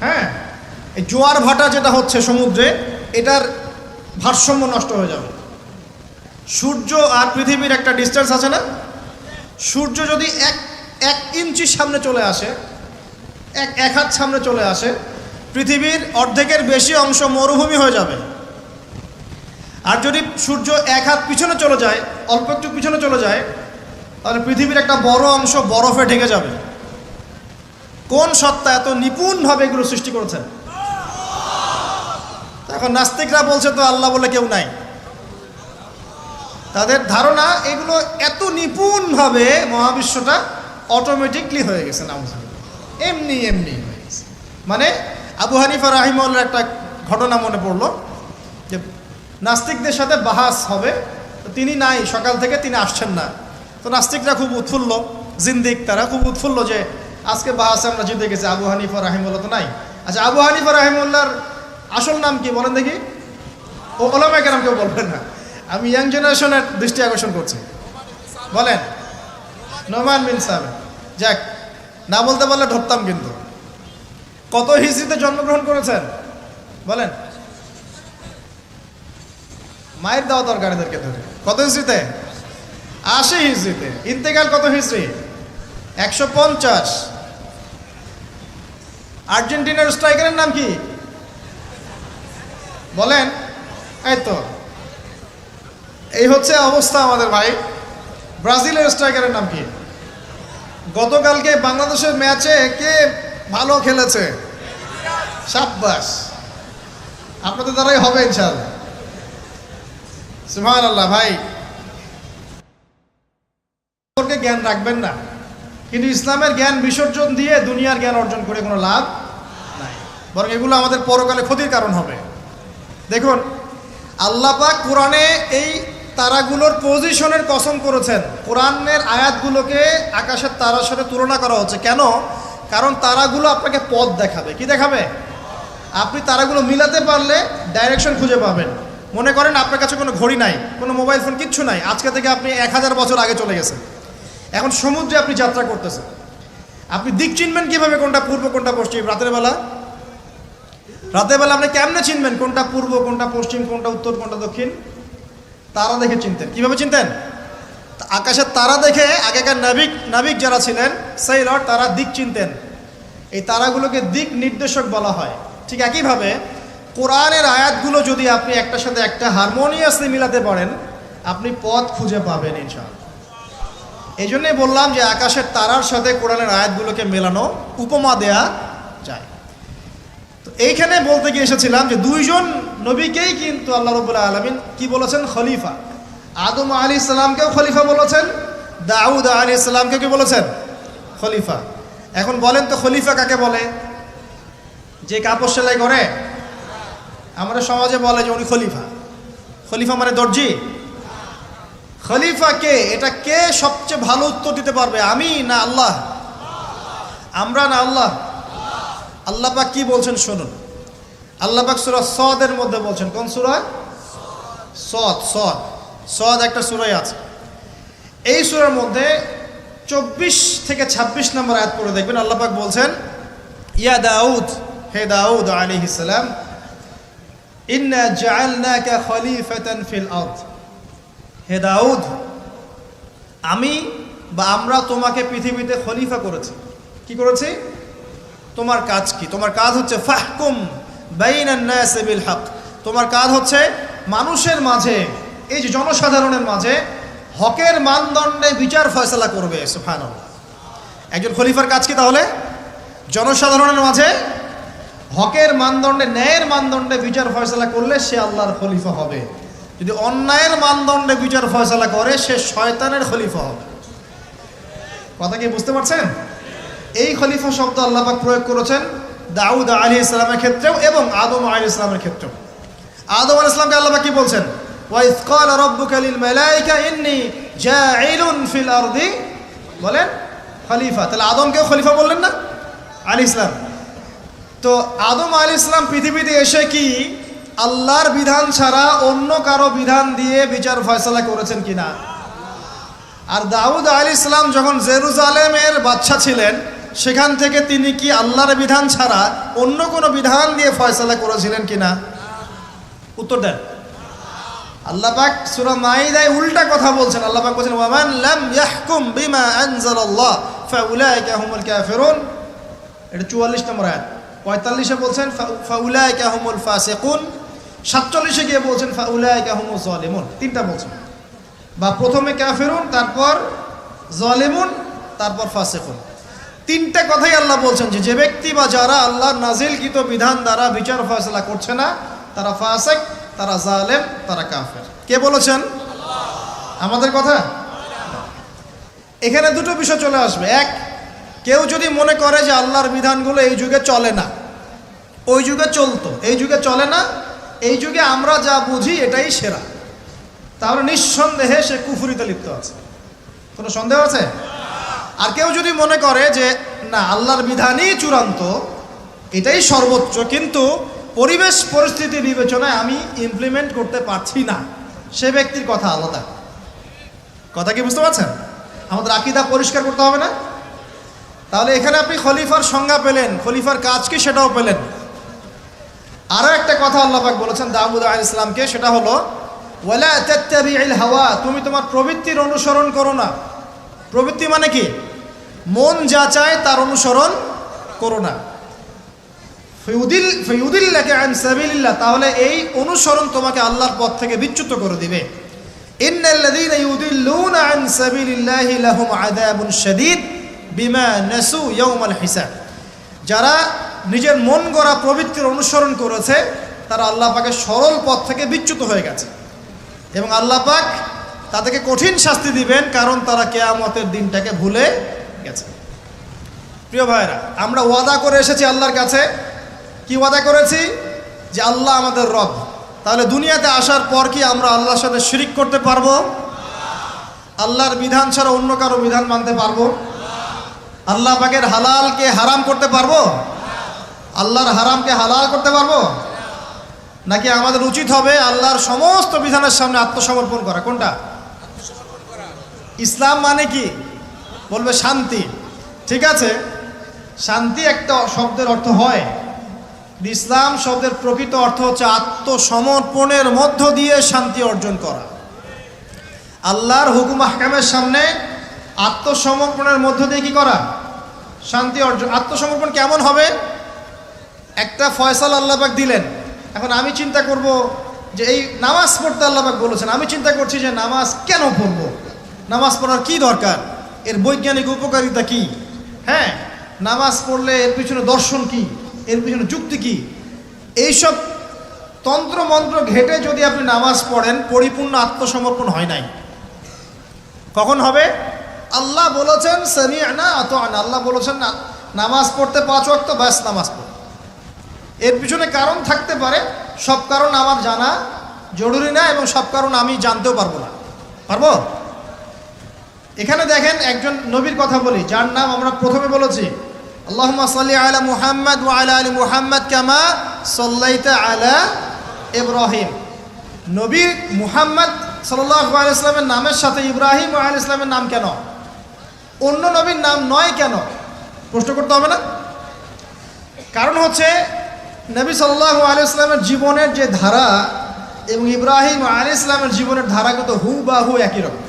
S1: হ্যাঁ, এই জোয়ার ভাটা যেটা হচ্ছে সমুদ্রে, এটার ভারসাম্য নষ্ট হয়ে যাবে। সূর্য আর পৃথিবীর একটা ডিস্টেন্স আছে না? সূর্য যদি এক ইঞ্চি সামনে চলে আসে, এক হাত সামনে চলে আসে, পৃথিবীর অর্ধেকের বেশি অংশ মরুভূমি হয়ে যাবে। আর যদি সূর্য এক হাত পিছনে চলে যায়, অল্প একটু পিছনে চলে যায়, তাহলে পৃথিবীর একটা বড় অংশ বরফে ঢেকে যাবে। কোন সত্তা এত নিপুণভাবে এগুলো সৃষ্টি করেছেন? এখন নাস্তিকরা বলছে তো আল্লাহ বলে কেউ নাই। তাদের ধারণা এগুলো এত নিপুণভাবে মহাবিশ্বটা অটোমেটিকলি হয়ে গেছে, এমনি হয়ে গেছে। মানে আবু হানিফা রাহিমাহুল্লাহ একটা ঘটনা মনে পড়লো যে নাস্তিকদের সাথে বাহাস হবে, তো তিনি নাই, সকাল থেকে তিনি আসছেন না। তো নাস্তিকরা খুব উৎফুল্ল, জিন্দিক তারা খুব উৎফুল্ল যে আজকে বাহাসে আমরা জিতে গেছি, আবু হানিফা রাহিমাহুল্লাহ তো নাই। আচ্ছা, আবু হানিফা রাহিমাহুল্লাহর আসল নাম কি বলেন দেখি? ও ওলামায়ে কেরাম কেউ বলবেন না, আমি ইয়াং জেনারেশনের দৃষ্টি আকর্ষণ করছি। বলেন। নোমান বিন সাবিত। যাক, না বলতে পারলে ধরতাম কিন্তু। কত হিজরিতে জন্মগ্রহণ করেছেন বলেন? মায়ের দেওয়া দরকার এদেরকে ধরে। কত হিজরিতে? 80 হিজরিতে। ইন্তেকাল কত হিজরি? 150। আর্জেন্টিনার স্ট্রাইকারের নাম কি বলেন? এই তো, এই হচ্ছে অবস্থা আমাদের ভাই। ব্রাজিলের স্ট্রাইকারের নাম কি? গতকালকে বাংলাদেশের ম্যাচে কে ভালো খেলেছে? সাব্বাস, আপনাদের দ্বারাই হবে ইনশাআল্লাহ। সুবহানাল্লাহ। ভাই, জ্ঞান রাখবেন না, কিন্তু ইসলামের জ্ঞান বিসর্জন দিয়ে দুনিয়ার জ্ঞান অর্জন করে কোনো লাভ নাই, বরং এগুলো আমাদের পরকালে ক্ষতির কারণ হবে। দেখুন, আল্লাহ পাক কোরআনে এই তারাগুলোর পজিশনের কসম করেছেন। কোরআনের আয়াতগুলোকে আকাশের তারার সাথে তুলনা করা হচ্ছে কেন? কারণ তারাগুলো আপনাকে পথ দেখাবে। কি দেখাবে? আপনি তারাগুলো মিলাতে পারলে ডাইরেকশন খুঁজে পাবেন। মনে করেন আপনার কাছে কোনো ঘড়ি নাই, কোনো মোবাইল ফোন, কিচ্ছু নাই, আজকে থেকে আপনি 1000 বছর আগে চলে গেছেন। এখন সমুদ্রে আপনি যাত্রা করতেছেন, আপনি দিক চিনবেন কিভাবে? কোনটা পূর্ব, কোনটা পশ্চিম? রাতের বেলা আপনি কেমনে চিনবেন কোনটা পূর্ব, কোনটা পশ্চিম, কোনটা উত্তর, কোনটা দক্ষিণ? তারা দেখে চিনতেন। কিভাবে চিনতেন? আকাশের তারা দেখে আগেকার নাবিক যারা ছিলেন, সেইলর, তারা দিক চিনতেন। এই তারাগুলোকে দিক নির্দেশক বলা হয়। ঠিক একইভাবে কোরআনের আয়াতগুলো যদি আপনি একটার সাথে একটা হারমোনিয়াসলি মিলাতে পারেন, আপনি পথ খুঁজে পাবেন ইনশাআল্লাহ। এই জন্যই বললাম যে আকাশের তারার সাথে কোরআনের আয়াতগুলোকে মেলানো, উপমা দেয়া যায়। তো এইখানে বলতে গিয়ে এসেছিলাম যে দুইজন নবীকেই কিন্তু আল্লাহ রাব্বুল আলামিন কি বলেছেন? খলিফা। আদম আলাইহিস সালামকেও খলিফা বলেছেন, দাউদ আলাইহিস সালামকে কি বলেছেন? খলিফা। এখন বলেন তো, খলিফা কাকে বলে? যে কাপড় সেলাই করে? আমাদের সমাজে বলে যে উনি খলিফা। খলিফা মানে দর্জি? খলিফা কে? এটা কে সবচেয়ে ভালো উত্তর দিতে পারবে? আমি না আল্লাহ? আমরা না আল্লাহ? আল্লাহ পাক কি বলছেন শুনুন। আল্লাহ পাক সূরা সদের মধ্যে বলছেন। কোন সূরা? সদ একটা সূরাই আছে। এই সূরার মধ্যে 24 থেকে 26 নম্বর আয়াত পড়ে দেখবেন। আল্লাহ পাক বলছেন, ইয়া দাউদ, হে দাউদ আলাইহিস সালাম, ইন্না জাআলনাকা খলিফাতান ফিল আরদ। হে দাউদ, আমি বা আমরা তোমাকে পৃথিবীতে খলিফা করেছি। কি করেছি? তোমার কাজ কি? তোমার কাজ হচ্ছে ফাহকুম বাইনান নাস বিল হক। তোমার কাজ হচ্ছে মানুষের মাঝে, এই যে জনসাধারণের মাঝে হকের মানদণ্ডে বিচার ফয়সালা করবে। সুবহানাল্লাহ। একজন খলিফার কাজ কি তাহলে? জনসাধারণের মাঝে হকের মানদণ্ডে, ন্যায়ের মানদণ্ডে বিচার ফয়সালা করলে সে আল্লাহর খলিফা হবে। যদি অন্যায়ের মানদণ্ডে বিচার ফয়সালা করে, সে শয়তানের খলিফা হবে। কথা কি বুঝতে পারছেন? এই খলিফা শব্দ আল্লাহ পাক প্রয়োগ করেছেন দাউদ আলাইহিস সালামের ক্ষেত্রেও এবং আদম আলাইহিস সালামের ক্ষেত্রেও। আদম আলাইহিস সালামকে আল্লাহ পাক কি বলছেন? ওয়া ইয ক্বালা রাব্বুকা লিল মালায়েকা ইন্নী জাঈলুন ফিল আরদি, বলেন খলিফা। তাহলে আদমকেও খলিফা বললেন না আলাইহিস সালাম? তো তো আদম আলাইহিস সালাম পৃথিবীতে এসে কি আল্লাহর বিধান ছাড়া অন্য কারো বিধান দিয়ে বিচার ফয়সালা করেছেন কিনা? আর দাউদ আলাইহিস সালাম যখন জেরুজালেমের বাদশা ছিলেন, সেখান থেকে তিনি কি আল্লাহর বিধান ছাড়া অন্য কোনো বিধান দিয়ে ফয়সালা করেছিলেন কিনা? উত্তর দেন। আল্লাহ পাক সূরা মাইদায় উল্টা কথা বলছেন। আল্লাহ পাক বলছেন ওয়ামান লাম ইয়াহকুম বিমা আনজালাল্লাহ ফাউলাইকা হুমুল কাফিরুন। এটা 44 নম্বর আয়াত। 45-এ বলছেন ফাউলাইকা হুমুল ফাসিকুন। 47-এ গিয়ে বলছেন ফাউলাইকা হুমুজ জালিমুন। তিনটা বলছেন, বা প্রথমে কাফিরুন, তারপর জালিমুন, তারপর ফাসিকুন। তিনটা কথাই আল্লাহ বলছেন যে ব্যক্তি বা যারা আল্লাহর নাজিলকৃত বিধান দ্বারা বিচার ফয়সালা করছে না, তারা ফাসিক, তারা জালেম, তারা কাফের। কে বলেছেন? আমাদের কথা। এখানে দুটো বিষয় চলে আসবে। এক, কেউ যদি মনে করে যে আল্লাহর বিধানগুলো এই যুগে চলে না, ওই যুগে চলতো, এই যুগে চলে না, এই যুগে আমরা যা বুঝি এটাই সেরা, তাহলে নিঃসন্দেহে সে কুফরিতে লিপ্ত আছে। কোনো সন্দেহ আছে? আর কেউ যদি মনে করে যে না, আল্লাহর বিধানই চূড়ান্ত, এটাই সর্বোচ্চ, কিন্তু পরিবেশ পরিস্থিতি বিবেচনায় আমি ইমপ্লিমেন্ট করতে পারছি না, সে ব্যক্তির কথা আলাদা। কথা কি বুঝতে পারছেন? আমাদের আকীদা পরিষ্কার করতে হবে না? তাহলে এখানে আপনি খলিফার সংজ্ঞা পেলেন, খলিফার কাজ কি সেটাও পেলেন। আরও একটা কথা আল্লাহ পাক বলেছেন দাউদ আলাইহিস সালামকে, সেটা হলো ওয়ালা তাত্তাবিউল হাওয়া, তুমি তোমার প্রবৃত্তির অনুসরণ করো না। প্রবৃত্তি মানে কি? মন যা চায় তার অনুসরণ করো না। ফায়ুদিল্লাকা আন সাবিলিল্লাহ, তাহলে এই অনুসরণ তোমাকে আল্লাহর পথ থেকে বিচ্যুত করে দিবে। ইন্নাল্লাযীনা ইউদিল্লুনা আন সাবিলিল্লাহি লাহুম আযাবুন শাদীদ বিমা নাসু ইয়াউমাল হিসাব। যারা নিজের মন গড়া প্রবৃত্তির অনুসরণ করেছে, তারা আল্লাহ পাকের সরল পথ থেকে বিচ্যুত হয়ে গেছে, এবং আল্লাহ পাক তাদেরকে কঠিন শাস্তি দিবেন, কারণ তারা কিয়ামতের দিনটাকে ভুলে গেছে। প্রিয় ভাইরা, আমরা ওয়াদা করে এসেছি আল্লাহর কাছে। কি ওয়াদা করেছি? যে আল্লাহ আমাদের রব। তাহলে দুনিয়াতে আসার পর কি আমরা আল্লাহর সাথে শিরিক করতে পারবো? আল্লাহর বিধান ছাড়া অন্য কারো বিধান মানতে পারবো? আল্লাহ পাকের হালালকে হারাম করতে পারবো? আল্লাহর হারামকে হালাল করতে পারবো? নাকি আমাদের উচিত হবে আল্লাহর সমস্ত বিধানের সামনে আত্মসমর্পণ করা? কোনটা? ইসলাম মানে কি? বলবে শান্তি। ঠিক আছে, শান্তি একটা শব্দের অর্থ হয়, ইসলাম শব্দের প্রকৃত অর্থ হচ্ছে আত্মসমর্পণের মধ্য দিয়ে শান্তি অর্জন করা। আল্লাহর হুকুম আহকামের সামনে আত্মসমর্পণের মধ্য দিয়ে কি করা? শান্তি অর্জন। আত্মসমর্পণ কেমন হবে? একটা ফয়সালা আল্লাহ পাক দিলেন, এখন আমি চিন্তা করব যে এই নামাজ পড়তে আল্লাহ পাক বলেছেন, আমি চিন্তা করছি যে নামাজ কেন পড়ব, নামাজ পড়ার কি দরকার, এর বৈজ্ঞানিক উপকারিতা কি, হ্যাঁ, নামাজ পড়লে এর পিছনে দর্শন কি, এর পিছনে যুক্তি কি, এইসব তন্ত্র মন্ত্র ঘেটে যদি আপনি নামাজ পড়েন, পরিপূর্ণ আত্মসমর্পণ হয় নাই। কখন হবে? আল্লাহ বলেছেন সামি'না আতা'না, আল্লাহ বলেছেন না নামাজ পড়তে 5 ওয়াক্ত, ব্যাস নামাজ পড়। এর পিছনে কারণ থাকতে পারে, সব কারণ আমার জানা জরুরি না, এবং সব কারণ আমি জানতেও পারবো না। পারবো? এখানে দেখেন একজন নবীর কথা বলি, যার নাম আমরা প্রথমে বলেছি আল্লাহুম্মা সাল্লি আলা মুহাম্মাদ ওয়া আলা আলি মুহাম্মাদ কামা সাল্লাইতা আলা ইব্রাহিম। নবী মুহাম্মদ সাল্লাল্লাহু আলাইহি ওয়াসাল্লামের নামের সাথে ইব্রাহিম আলাইহিস সালামের নাম কেন, অন্য নবীর নাম নয় কেন? প্রশ্ন করতে হবে না? কারণ হচ্ছে নবী সাল্লাল্লাহু আলাইহি ওয়াসাল্লামের জীবনের যে ধারা এবং ইব্রাহিম আলাইহিস সালামের জীবনের ধারা কিন্তু হুবহু একই রকম।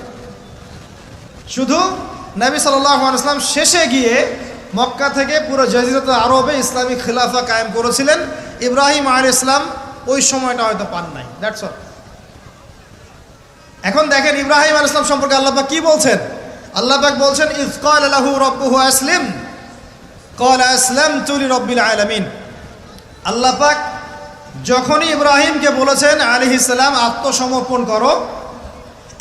S1: শুধু নবী সাল্লাল্লাহু আলাইহি ওয়াসাল্লাম শেষে গিয়ে মক্কা থেকে পুরো জাজিরাতুল আরবে ইসলামী খিলাফা কায়েম করেছিলেন। ইব্রাহিম আলাইহিস সালাম ওই সময়টা হয়তো পান নাই, দ্যাটস অল। এখন দেখেন ইব্রাহিম আলাইহিস সালাম সম্পর্কে আল্লাহ পাক কি বলছেন? আল্লাহ পাক বলছেন ইয ক্বালা লাহু রাব্বুহু আসলিম ক্বালা আসলামতু লিরাব্বিল আলামিন। আল্লাহ পাক যখনই ইব্রাহিমকে বলেছেন আলাইহিস সালাম আত্মসমর্পণ করো,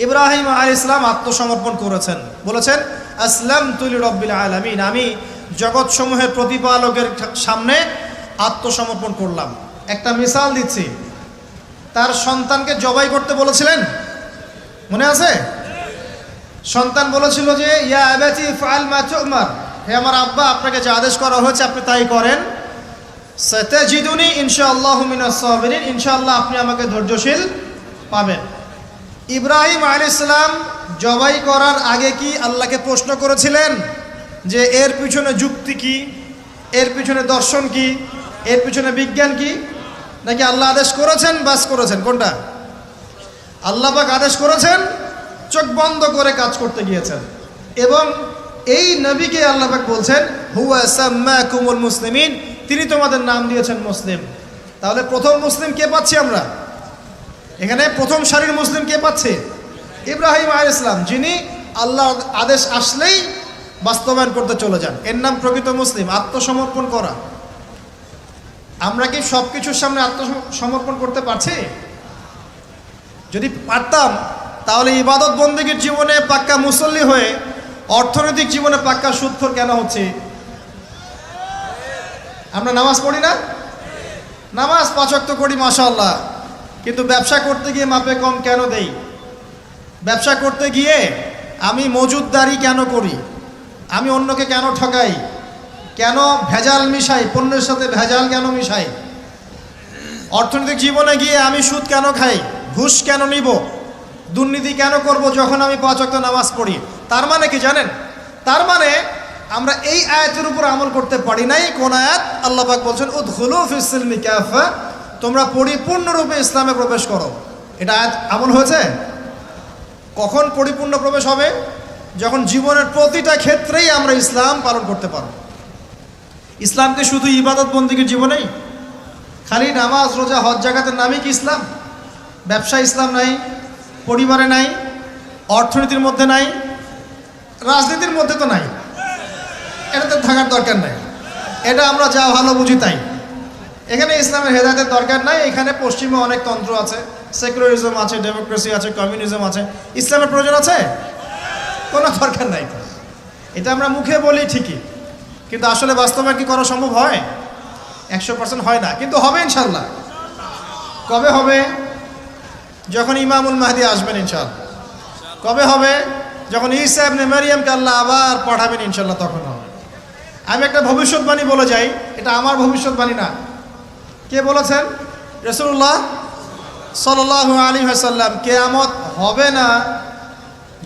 S1: ইব্রাহিম আলাইহিস সালাম আত্মসমর্পণ করেছেন, বলেছেন আসলামতু লিরাব্বিল আলামিন, আমি জগৎসমূহের প্রতিপালকের সামনে আত্মসমর্পণ করলাম। একটা মিসাল দিচ্ছি, তার সন্তানকে জবাই করতে বলেছিলেন, মনে আছে? সন্তান বলেছিল যে ইয়া আবাতি ফাআল মা তু'মার, হে আমার আব্বা, আপনাকে যে আদেশ করা হয়েছে আপনি তাই করেন। সাতাজিদুনি ইনশাআল্লাহু মিনাস সাবিরিন, ইনশাআল্লাহ আপনি আমাকে ধৈর্যশীল পাবেন। ইব্রাহিম আলাইহিস সালাম জবাই করার আগে কি আল্লাহকে প্রশ্ন করেছিলেন যে এর পিছনে যুক্তি কি, এর পিছনে দর্শন কি, এর পিছনে বিজ্ঞান কি? নাকি আল্লাহ আদেশ করেছেন বাস করেছেন? কোনটা? আল্লাহ পাক আদেশ করেছেন, চোখ বন্ধ করে কাজ করতে গিয়েছেন। এবং এই নবীকে আল্লাহ পাক বলছেন হুয়া সাম্মাকুমুল মুসলিমিন, তিনি তোমাদের নাম দিয়েছেন মুসলিম। তাহলে প্রথম মুসলিম কে পাচ্ছি আমরা এখানে? প্রথম সারির মুসলিম কে পাচ্ছে? ইব্রাহিম আলাইহিস সালাম, যিনি আল্লাহ আদেশ আসলেই বাস্তবায়ন করতে চলে যান। এর নাম প্রকৃত মুসলিম, আত্মসমর্পণ করা। আমরা কি সব কিছুর সামনে আত্মসমর্পণ করতে পারছি? যদি পারতাম তাহলে ইবাদত বন্দেগীর জীবনে পাক্কা মুসল্লি হয়ে অর্থনৈতিক জীবনে পাক্কা সুদখোর কেন হচ্ছে? আমরা নামাজ পড়ি না? নামাজ 5 ওয়াক্ত করি মাশাআল্লাহ, কিন্তু ব্যবসা করতে গিয়ে মাপে কম কেন দেই? ব্যবসা করতে গিয়ে আমি মজুদদারি কেন করি? আমি অন্যকে কেন ঠকাই? কেন ভেজাল মিশাই? পণ্যের সাথে ভেজাল কেন মিশাই? অর্থনৈতিক জীবনে গিয়ে আমি সুদ কেন খাই? ঘুষ কেন নিব? দুর্নীতি কেন করব যখন আমি 5 ওয়াক্ত নামাজ পড়ি? তার মানে কি জানেন? তার মানে আমরা এই আয়াতের উপর আমল করতে পারি নাই। কোন আয়াত? আল্লাহ পাক বলছেন উদখুলু ফিস সিলমি কাফা, তোমরা পরিপূর্ণরূপে ইসলামে প্রবেশ করো। এটা আয়াত আমল হয়েছে? কখন পরিপূর্ণ প্রবেশ হবে? যখন জীবনের প্রতিটা ক্ষেত্রেই আমরা ইসলাম পালন করতে পারব। ইসলামকে শুধু ইবাদত বন্দেগীর জীবনেই, খালি নামাজ রোজা হজ জাকাতের নামই কি ইসলাম? ব্যবসা ইসলাম নাই, পরিবারে নাই, অর্থনীতির মধ্যে নাই, রাজনীতির মধ্যে তো নাই। এটাতে থাকার দরকার নাই। এটা আমরা যা ভালো বুঝি তাই। এখানে ইসলামের হেদায়েতের দরকার নাই। এখানে পশ্চিমে অনেক তন্ত্র আছে, সেকুলারিজম আছে, ডেমোক্রেসি আছে, কমিউনিজম আছে। ইসলামের প্রয়োজন আছে? কোনো দরকার নাই। এটা আমরা মুখে বলি ঠিকই, কিন্তু আসলে বাস্তবায়ন কি করা সম্ভব হয়? 100% হয় না, কিন্তু হবে ইনশাল্লাহ। কবে হবে? যখন ইমামুল মাহদি আসবেন ইনশাআল্লাহ। কবে হবে? যখন ঈসা ইবনে মারইয়ামকে আল্লাহ আবার পাঠাবেন ইনশাআল্লাহ, তখন হবে। আমি একটা ভবিষ্যৎবাণী বলে যাই, এটা আমার ভবিষ্যৎবাণী না। কে বলেছেন? রাসূলুল্লাহ সাল্লাল্লাহু আলাইহি ওয়াসাল্লাম। কিয়ামত হবে না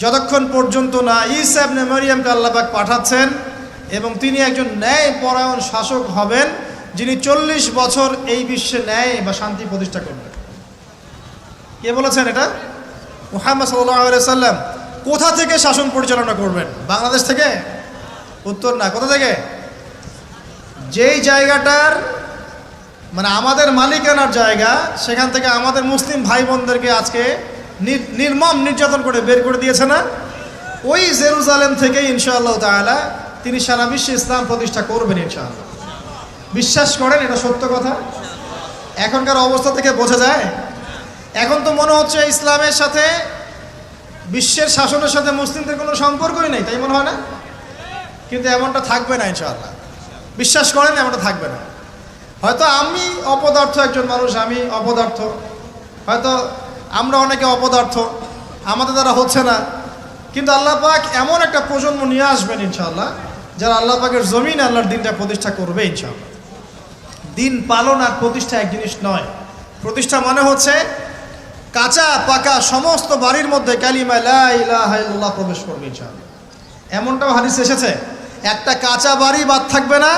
S1: যতক্ষণ পর্যন্ত না ঈসা ইবনে মারইয়ামকে আল্লাহ পাক পাঠাচ্ছেন এবং তিনি একজন ন্যায়পরায়ণ শাসক হবেন, যিনি 40 বছর এই বিশ্বে ন্যায় বা শান্তি প্রতিষ্ঠা করবেন। কে বলেছেন এটা? মুহাম্মদ সাল্লাল্লাহু আলাইহি ওয়াসাল্লাম। কোথা থেকে শাসন পরিচালনা করবেন? বাংলাদেশ থেকে? উত্তর না। কোথা থেকে? যেই জায়গাটার মানে আমাদের মালিকানার জায়গা, সেখান থেকে আমাদের মুসলিম ভাই বোনদেরকে আজকে নির্মম নির্যাতন করে বের করে দিয়েছে না, ওই জেরুজালেম থেকে ইনশাআল্লাহ তাআলা তিনি সারা বিশ্বে ইসলাম প্রতিষ্ঠা করবেন ইনশাআল্লাহ। বিশ্বাস করেন? এটা সত্য কথা। এখনকার অবস্থা থেকে বোঝা যায়। এখন তো মনে হচ্ছে ইসলামের সাথে বিশ্বের শাসনের সাথে মুসলিমদের কোনো সম্পর্কই নেই, তাই মনে হয় না? কিন্তু এমনটা থাকবে না ইনশাআল্লাহ। বিশ্বাস করেন, এমনটা থাকবে না। হয়তো আমি অপদার্থ একজন মানুষ, আমি অপদার্থ, হয়তো আমরা অনেকে অপদার্থ, আমাদের দ্বারা হচ্ছে না, কিন্তু আল্লাহ পাক এমন একটা প্রজন্ম নিয়ে আসবেন ইনশাআল্লাহ, যারা আল্লাহ পাকের জমিনে আল্লাহর দিনটা প্রতিষ্ঠা করবে ইনশাআল্লাহ। দিন পালন আর প্রতিষ্ঠা এক জিনিস নয়। প্রতিষ্ঠা মানে হচ্ছে কাঁচা পাকা সমস্ত বাড়ির মধ্যে কালিমা লা ইলাহা ইল্লাল্লাহ প্রবেশ করবে ইনশাআল্লাহ। এমনটাও হাদিসে এসেছে, একটা কাঁচা বাড়ি বাদ থাকবে না,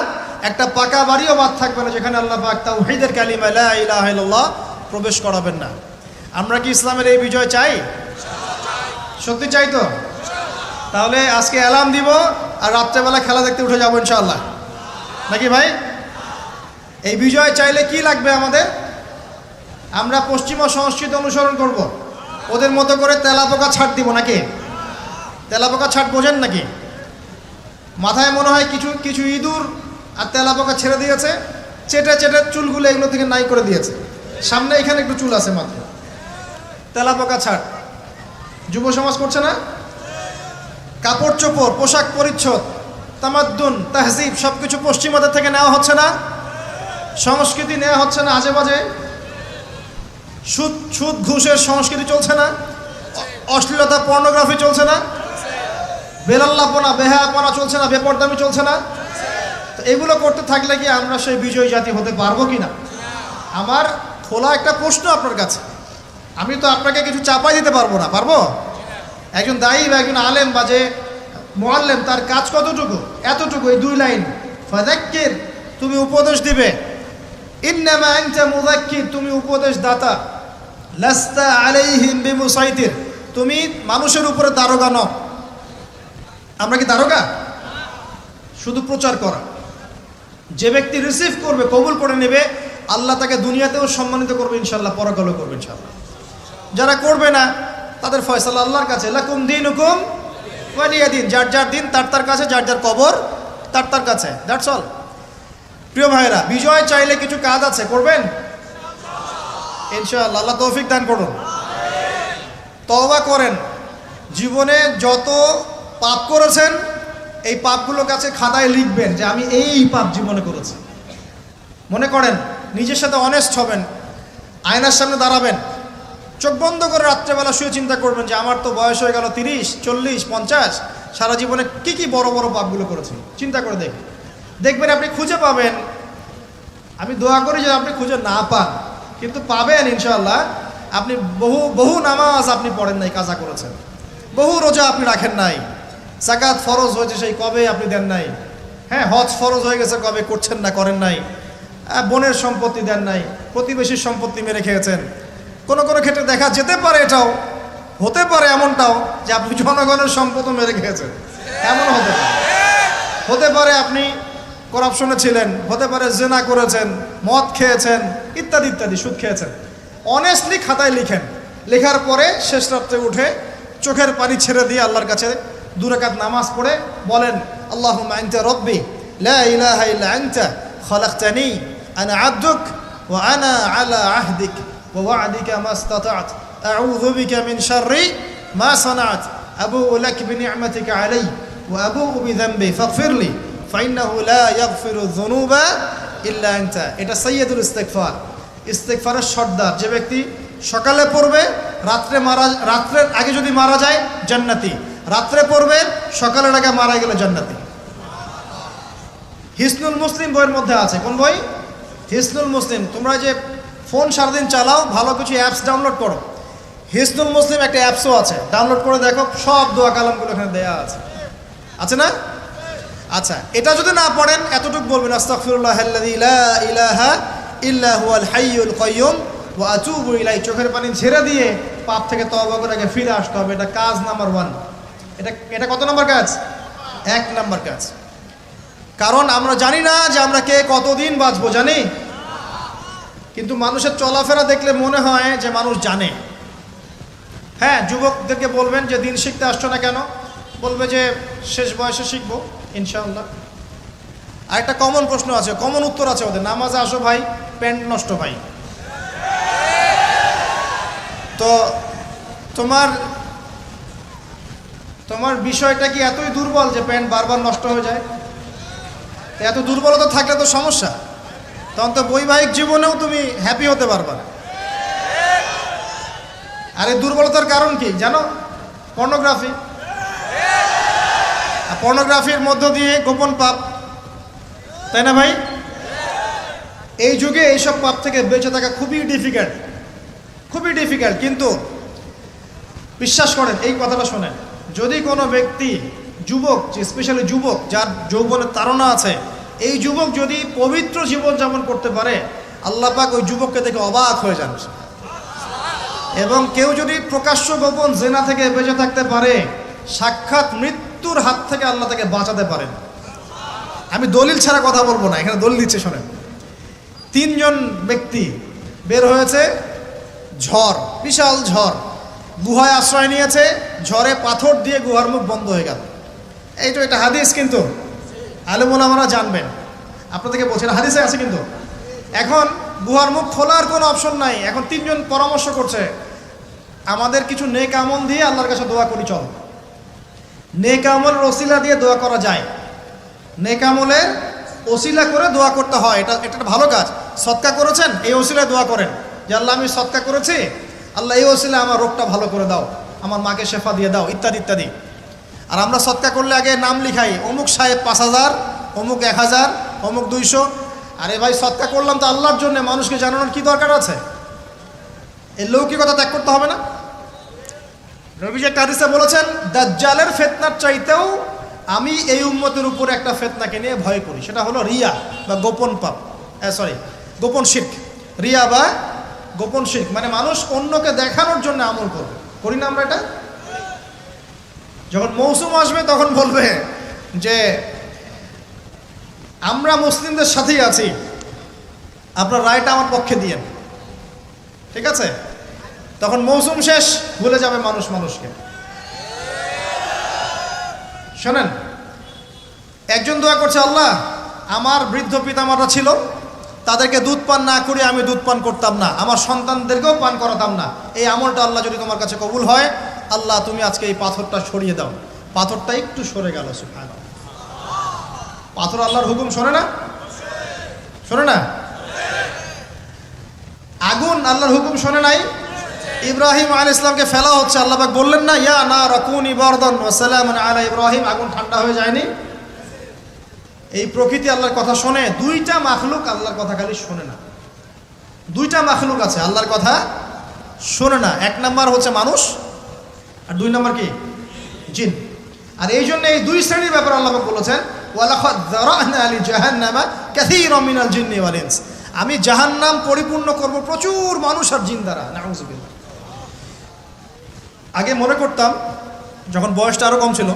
S1: একটা পাকা বাড়িও বাদ থাকবে না যেখানে আল্লাহ পাক তাওহীদের কালিমা লা ইলাহা ইল্লাল্লাহ প্রবেশ করাবেন না। আমরা কি ইসলামের এই বিজয় চাই? সত্যি চাই তো? তাহলে আজকে অ্যালার্ম দিব আর রাত্রেবেলা খেলা দেখতে উঠে যাবো ইনশাআল্লাহ, নাকি ভাই? এই বিজয় চাইলে কি লাগবে আমাদের? আমরা পশ্চিমা সংস্কৃতি অনুসরণ করব, ওদের মতো করে তেলাপোকা ছাড় দিব নাকি? তেলাপোকা ছাড় বোঝেন নাকি? মাথায় মনে হয় কিছু কিছু ইঁদুর আর তেলাপোকা ছেড়ে দিয়েছে, চেটে চেটে চুলগুলো এগুলো থেকে নাই করে দিয়েছে, সামনে এখানে একটু চুল আছে মাত্র। তেলাপোকা ছাড় যুব সমাজ করছে না? কাপড় চোপড়, পোশাক পরিচ্ছদ, তামাদ্দুন, তাহজিব সব কিছু পশ্চিমাদের থেকে নেওয়া হচ্ছে না? সংস্কৃতি নেওয়া হচ্ছে না আজে বাজে? সুদ সুদ ঘুষের সংস্কৃতি চলছে না? অশ্লীলতা পর্নোগ্রাফি চলছে না? বেলাল্লাপনা বেহায়াপনা চলছে না? বেপরদামি চলছে না? তো এগুলো করতে থাকলে কি আমরা সেই বিজয়ী জাতি হতে পারবো কি না? আমার খোলা একটা প্রশ্ন আপনার কাছে, আমি তো আপনাকে কিছু চাপাই দিতে পারবো না, পারবো? একজন দায়ী বা একজন আলেম বা যে মুআল্লিম, তার কাজ কতটুকু? এতটুকু, এই 2 লাইন, ফাযাক্কির, তুমি উপদেশ দিবে, ইন্নামা আনতা মুযাক্কির, তুমি উপদেশ দাতা, লাস্তা আলাইহিম বিমুসাইতির, তুমি মানুষের উপরে দারোগা নও। আমরা কি দারোগা? শুধু প্রচার করা। যে ব্যক্তি রিসিভ করবে, কবুল করে নেবে, আল্লাহ তাকে দুনিয়াতেও সম্মানিত করবে ইনশাআল্লাহ, পরকালেও করবে ইনশাআল্লাহ। যারা করবে না তাদের ফয়সালা আল্লাহর কাছে, লাকুম দীনুকুম ওয়ালিয়া দিন, যার যার দিন তার তার কাছে, যার যার কবর তার তার কাছে, দ্যাটস অল। প্রিয় ভাইরা, বিজয় চাইলে কিছু কাজ আছে, করবেন ইনশাআল্লাহ। আল্লাহ তৌফিক দান করুন। তওবা করেন, জীবনে যত পাপ করেছেন এই পাপগুলোর কাছে খাতায় লিখবেন যে আমি এই পাপ জীবনে করেছি। মনে করেন, নিজের সাথে অনেস্ট হবেন, আয়নার সামনে দাঁড়াবেন, চোখ বন্ধ করে রাত্রেবেলা শুয়ে চিন্তা করবেন যে আমার তো বয়স হয়ে গেল 30, 40, 50, সারা জীবনে কি কি বড় বড় পাপগুলো করেছি। চিন্তা করে দেখবেন আপনি খুঁজে পাবেন। আমি দোয়া করি যে আপনি খুঁজে না পান, কিন্তু পাবেন ইনশাআল্লাহ। আপনি বহু নামাজ আপনি পড়েন নাই, কাজা করেছেন, বহু রোজা আপনি রাখেন নাই, যাকাত ফরজ হয়েছে সেই কবে আপনি দেন নাই, হ্যাঁ হজ ফরজ হয়ে গেছে কবে করছেন না, করেন নাই, বোনের সম্পত্তি দেন নাই, প্রতিবেশীর সম্পত্তি মেরে খেয়েছেন। কোনো কোনো ক্ষেত্রে দেখা যেতে পারে, এটাও হতে পারে এমনটাও যে আপনি জনগণের সম্পদও মেরে খেয়েছেন, এমন হতে পারে আপনি করাপশনে ছিলেন, হতে পারে জেনা করেছেন, মদ খেয়েছেন, ইত্যাদি ইত্যাদি, সুদ খেয়েছেন। অনেস্টলি খাতায় লিখেন, লেখার পরে শেষ রাত্রে উঠে চোখের পানি ছেড়ে দিয়ে আল্লাহর কাছে 2 রাকাত নামাজ পড়ে বলেন, আল্লাহুম্মা আনতা রব্বি লা ইলাহা ইল্লা আনতা খালাকতানি আনা আবদুক ওয়া আনা আলা আহদিক ওয়া ওয়া'দিকা মাস্তাতা'ত আউযু বিকা মিন শাররি মা সানা'ত আবুউ লাক বিনি'মাতিকা আলাই ওয়া আবুউ বিযানবি ফাগফিরলি ফাইন্নাহু লা ইয়াগফিরু যুনুবা ইল্লা আনতা। এটা সাইয়্যিদুল ইস্তিগফার, ইস্তিগফারের সর্দার। যে ব্যক্তি সকালে পড়বে, রাত্রের আগে যদি মারা যায় জান্নাতি, রাত্রে পড়বে সকালের আগে মারা গেলে জান্নাতি। হিসনুল মুসলিম বইয়ের মধ্যে আছে। কোন বই? হিসনুল মুসলিম। তোমরা যে ফোন সারাদিন চালাও, ভালো কিছু অ্যাপস ডাউনলোড করো। হিসনুল মুসলিম একটা অ্যাপসও আছে, ডাউনলোড করে দেখো, সব দোয়া কালামগুলো এখানে দেয়া আছে না? আচ্ছা, এটা যদি না পড়েন এতটুকু বলবেন, আস্তাগফিরুল্লাহাল্লাযী লা ইলাহা ইল্লা হুয়াল হাইয়ুল কাইয়্যুম ওয়া আতুবু ইলাইহি। চোখের পানি ছেড়ে দিয়ে পাপ থেকে তওবা করে আগে ফিরে আসতে হবে। এটা কাজ নাম্বার 1। এটা কত নম্বর কাজ? 1 নম্বর কাজ। কারণ আমরা জানি না যে আমরা কে কতদিন বাঁচবো, জানি? কিন্তু মানুষের চলাফেরা দেখলে মনে হয় যে মানুষ জানে। হ্যাঁ, যুবকদেরকে বলবেন যে দিন শিখতে আসছো না কেন, বলবে যে শেষ বয়সে শিখবো ইনশাআল্লাহ। আর একটা কমন প্রশ্ন আছে, কমন উত্তর আছে ওদের, নামাজে আসো ভাই, প্যান্ট নষ্ট ভাই। তো তোমার বিষয়টা কি এতই দুর্বল যে প্যান্ট বারবার নষ্ট হয়ে যায়? এত দুর্বলতা থাকলে তো সমস্যা, তখন তো বৈবাহিক জীবনেও তুমি হ্যাপি হতে পারবা না। আর এই দুর্বলতার কারণ কি জানো? পর্নোগ্রাফি। পর্নোগ্রাফির মধ্য দিয়ে গোপন পাপ, তাই না ভাই? এই যুগে এইসব পাপ থেকে বেঁচে থাকা খুবই ডিফিকাল্ট। কিন্তু বিশ্বাস করেন, এই কথাটা শোনেন, যদি কোনো ব্যক্তি, যুবক, স্পেশালি যুবক যার যৌবনের তাড়না আছে, এই যুবক যদি পবিত্র জীবন যাপন করতে পারে, আল্লাহ পাক ওই যুবককে দেখে অবাক হয়ে যান। এবং কেউ যদি প্রকাশ্য গোপন জেনা থেকে বেঁচে থাকতে পারে, সাক্ষাৎ মৃত্যুর হাত থেকে আল্লাহ তাকে বাঁচাতে পারেন। আমি দলিল ছাড়া কথা বলবো না, এখানে দলিল দিচ্ছে শোনেন। 3 জন ব্যক্তি বের হয়েছে, ঝড়, বিশাল ঝড়, গুহায় আশ্রয় নিয়েছে, ঝড়ে পাথর দিয়ে গুহার মুখ বন্ধ হয়ে গেল। এই তো এটা হাদিস, কিন্তু আলেম ওলামারা জানবেন, আপনাদেরকে বলছেন হাদিসে আছে। কিন্তু এখন গুহার মুখ খোলার কোনো অপশন নাই। এখন 3 জন পরামর্শ করছে, আমাদের কিছু নেক আমল দিয়ে আল্লাহর কাছে দোয়া করি, চল। নেক আমলের ওসিলা দিয়ে দোয়া করা যায়, নেক আমলের ওসিলা করে দোয়া করতে হয়, এটা একটা ভালো কাজ। সদকা করেছেন, এই ওসিলায় দোয়া করেন যে আল্লাহ আমি সদকা করেছি, আল্লাহ এই ওসিলায় আমার রোগটা ভালো করে দাও, আমার মাকে শেফা দিয়ে দাও, ইত্যাদি ইত্যাদি। আর আমরা সদকা করলে আগে নাম লিখাই, অমুক সাহেব 5000, অমুক 1000, অমুক 200। আরে ভাই, সদকা করলাম তো আল্লাহর জন্য, মানুষকে জানানোর কি দরকার আছে? এই লৌকিকতা ত্যাগ করতে হবে না? নবীজি একটা হাদিসে বলেছেন, দাজ্জালের ফিতনার চাইতেও আমি এই উম্মতের উপর একটা ফিতনাকে নিয়ে ভয় করি, সেটা হলো রিয়া বা গোপন পাপ, গোপন শিরক। রিয়া বা গোপন শিরক মানে মানুষ অন্যকে দেখানোর জন্য আমল করবে, করি না আমরা এটা? যখন মৌসুম আসবে তখন বলবে যে আমরা মুসলিমদের সাথেই আছি, আপনার রায়টা আমার পক্ষে দিয়েন, ঠিক আছে? তখন মৌসুম শেষ, ভুলে যাবে মানুষ মানুষকে। শোনেন, একজন দোয়া করছে, আল্লাহ আমার বৃদ্ধ পিতামাতা ছিল, তাদেরকে দুধ পান না করে আমি দুধ পান করতাম না, আমার সন্তানদেরকেও পান করাতাম না, এই আমলটা আল্লাহ যদি তোমার কাছে কবুল হয়, আল্লাহ তুমি আজকে এই পাথরটা সরিয়ে দাও। পাথরটা একটু সরে গেল। সুবহানাল্লাহ। পাথর আল্লাহর হুকুম শোনে না? শোনে না? আগুন আল্লাহর হুকুম শোনে নাই? ইব্রাহিম আলাইহিস সালামকে ফেলা হচ্ছে, আল্লাহ পাক বললেন না, ইয়া নার কুনি বারদান ওয়া সালামান আলা ইব্রাহিম, আগুন ঠান্ডা হয়ে যায়নি? এই প্রকৃতি আল্লাহর কথা শোনে। দুইটা মাখলুক আল্লাহর কথা খালি শোনে না। দুইটা মাখলুক আছে আল্লাহর কথা শোনে না। এক নাম্বার হচ্ছে মানুষ, আর দুই নাম্বার কি? জিন। আর এই জন্য এই দুই শ্রেণীর ব্যাপারে আল্লাহ পাক বলেছেন, ওয়ালাকাদ যারানা লি জাহান্নামা কাসীরাম মিনাল জিন্নি ওয়াল ইনস, আমি জাহান্নাম পরিপূর্ণ করব প্রচুর মানুষ আর জিন দ্বারা। নাউযুবিল্লাহ। আগে মনে করতাম, যখন বয়সটা আরো কম ছিল,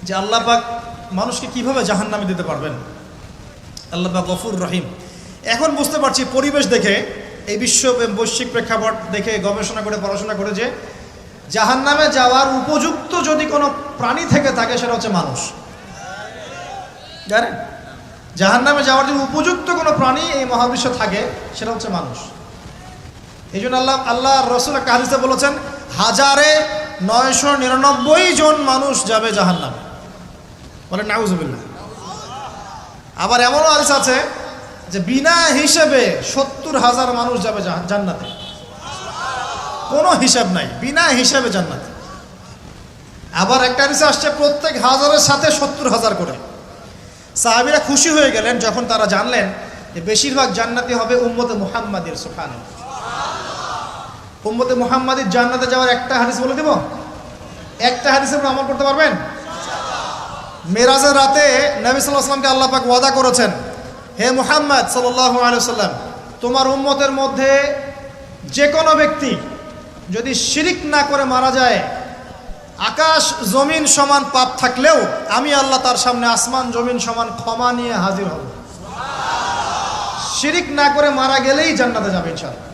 S1: যে আল্লাহ পাক মানুষকে কিভাবে জাহান্নামে দিতে পারবেন, আল্লাহ পাক গফুর রহিম। এখন বুঝতে পারছি পরিবেশ দেখে, এই বিশ্ব বৈশ্বিক প্রেক্ষাপট দেখে, গবেষণা করে, পড়াশোনা করে, যে জাহান্নামে যাওয়ার উপযুক্ত যদি কোনো প্রাণী থেকে থাকে সেটা হচ্ছে মানুষ। জানেন, জাহান্নামে যাওয়ার যদি উপযুক্ত কোনো প্রাণী এই মহাবিশ্বে থাকে সেটা হচ্ছে মানুষ। এই জন্য আল্লাহ রসুল একটা হাদিসে বলেছেন, 1999 জন মানুষ যাবে জাহান্নামে। বলেন নাউযুবিল্লাহ। আবার এমনও হাদিস আছে যে বিনা হিসেবে 70,000 মানুষ যাবে জান্নাতে। কোনো হিসাব নাই, বিনা হিসাবে জান্নাতে। আবার একটা হাদিসে আসছে প্রত্যেক হাজারের সাথে 70,000 করে। সাহাবীরা খুশি হয়ে গেলেন যখন তারা জানলেন যে বেশিরভাগ জান্নাতি হবে উম্মতে মুহাম্মাদের। সুবহানাল্লাহ। উম্মতে মুহাম্মাদের জান্নাতে যাওয়ার একটা হাদিস বলে দেব, একটা হাদিসের উপর আমল করতে পারবেন? মেরাজের রাতে নবী সাল্লাল্লাহু আলাইহি ওয়াসাল্লামকে আল্লাহ পাক ওয়াদা করেছেন, হে মুহাম্মদ সাল্লাল্লাহু আলাইহি ওয়াসাল্লাম, তোমার উম্মতের মধ্যে যে কোনো ব্যক্তি যদি শিরিক না করে মারা যায়, আকাশ জমিন সমান পাপ থাকলেও আমি আল্লাহ তার সামনে আসমান জমিন সমান ক্ষমা নিয়ে হাজির হব। শিরিক না করে মারা গেলেই জান্নাতে যাবে ইনশাআল্লাহ।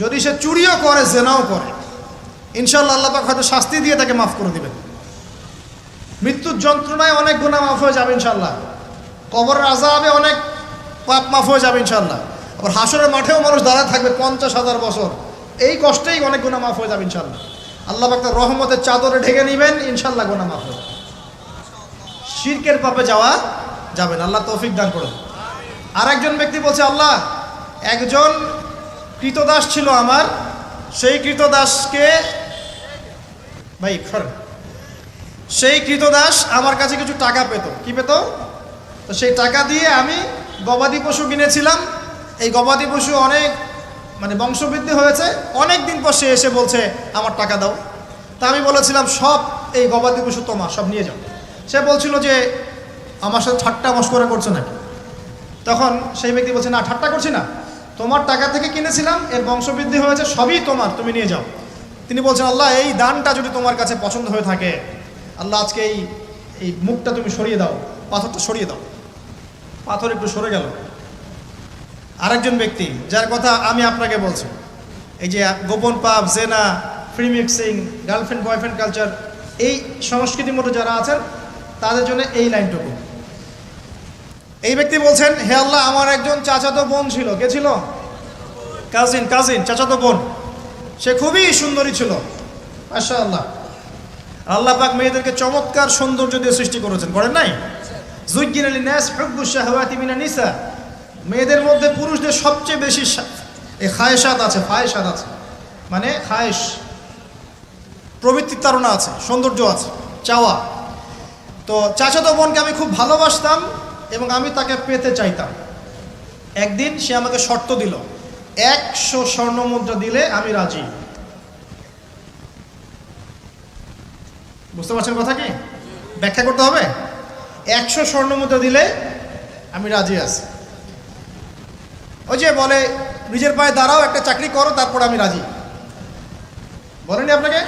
S1: যদি সে চুরিও করে, জেনাও করে, ইনশাআল্লাহ আল্লাহ পাক হয়তো শাস্তি দিয়ে তাকে মাফ করে দিবেন। মৃত্যুর যন্ত্রণায় অনেক গুনাহ মাফ হয়ে যাবে ইনশাআল্লাহ। কবরের আযাবে অনেক পাপ মাফ হয়ে যাবে ইনশাআল্লাহ। আবার হাসরের মাঠেও মানুষ দাঁড়ায় থাকবে 50,000 বছর, এই কষ্টেই অনেক গুনাহ মাফ হয়ে যাবে ইনশাআল্লাহ। আল্লাহ পাক তার রহমতের চাদরে ঢেকে নেবেন, ইনশাআল্লাহ গুনাহ মাফ হবে। শিরকের পাপে যাওয়া যাবে না, আল্লাহ তৌফিক দান করুন। আর একজন ব্যক্তি বলছে, আল্লাহ একজন কৃতদাস ছিল আমার, সেই কৃতদাসকে সেই কৃতদাস আমার কাছে কিছু টাকা পেত। কি পেত? তো সেই টাকা দিয়ে আমি গবাদি পশু কিনেছিলাম। এই গবাদি পশু অনেক বংশবৃদ্ধি হয়েছে। অনেক দিন পর সে এসে বলছে আমার টাকা দাও। তা আমি বলেছিলাম সব এই গবাদি পশু তোমার, সব নিয়ে যাও। সে বলছিল যে আমার সাথে ঠাট্টা মশকরা করছে নাকি? তখন সেই ব্যক্তি বলছে, না ঠাট্টা করছি না, তোমার টাকা থেকে কিনেছিলাম, এর বংশবৃদ্ধি হয়েছে, সবই তোমার, তুমি নিয়ে যাও। তিনি বলছেন, আল্লাহ এই দানটা যদি তোমার কাছে পছন্দ হয়ে থাকে, আল্লাহ আজকে এই মুখটা তুমি সরিয়ে দাও, পাথরটা সরিয়ে দাও। পাথর একটু সরে গেল। আরেকজন ব্যক্তি যার কথা আমি আপনাকে বলছি, এই যে গোপন পাপ, জেনা, free mixing, girlfriend boyfriend culture, এই সংস্কৃতির মধ্যে যারা আছেন তাদের জন্য এই লাইনটুকু। এই ব্যক্তি বলছেন, হে আল্লাহ আমার একজন চাচাতো বোন ছিল। কে ছিল? কাজিন, চাচাতো বোন। সে খুবই সুন্দরী ছিল, মাশাআল্লাহ। আল্লাহ পাক মেয়েদেরকে চমৎকার সৌন্দর্য দিয়ে সৃষ্টি করেছেন, করেন নাই? যুজ্জিনা লিন-নাস হুব্বুশ শাহাওয়াতি মিনান নিসা, মেয়েদের মধ্যে পুরুষদের সবচেয়ে বেশি এই খায়েশাত আছে, ফায়েশাত আছে, মানে খায়েশ, প্রবৃত্তির তাড়না আছে, সৌন্দর্য আছে, চাওয়া। তো চাচাতো বোনকে আমি খুব ভালোবাসতাম, এবং আমি তাকে পেতে চাইতাম। একদিন সে আমাকে শর্ত দিল, 100 স্বর্ণ মুদ্রা দিলে আমি রাজি। বুঝতে পারছেন কথা কি? ব্যাখ্যা করতে হবে। 100 স্বর্ণ মুদ্রা দিলে আমি রাজি আছি। ওই যে বলে নিজের পায়ে দাঁড়াও, একটা চাকরি করো, তারপর আমি রাজি। বলেনি আপনাকে?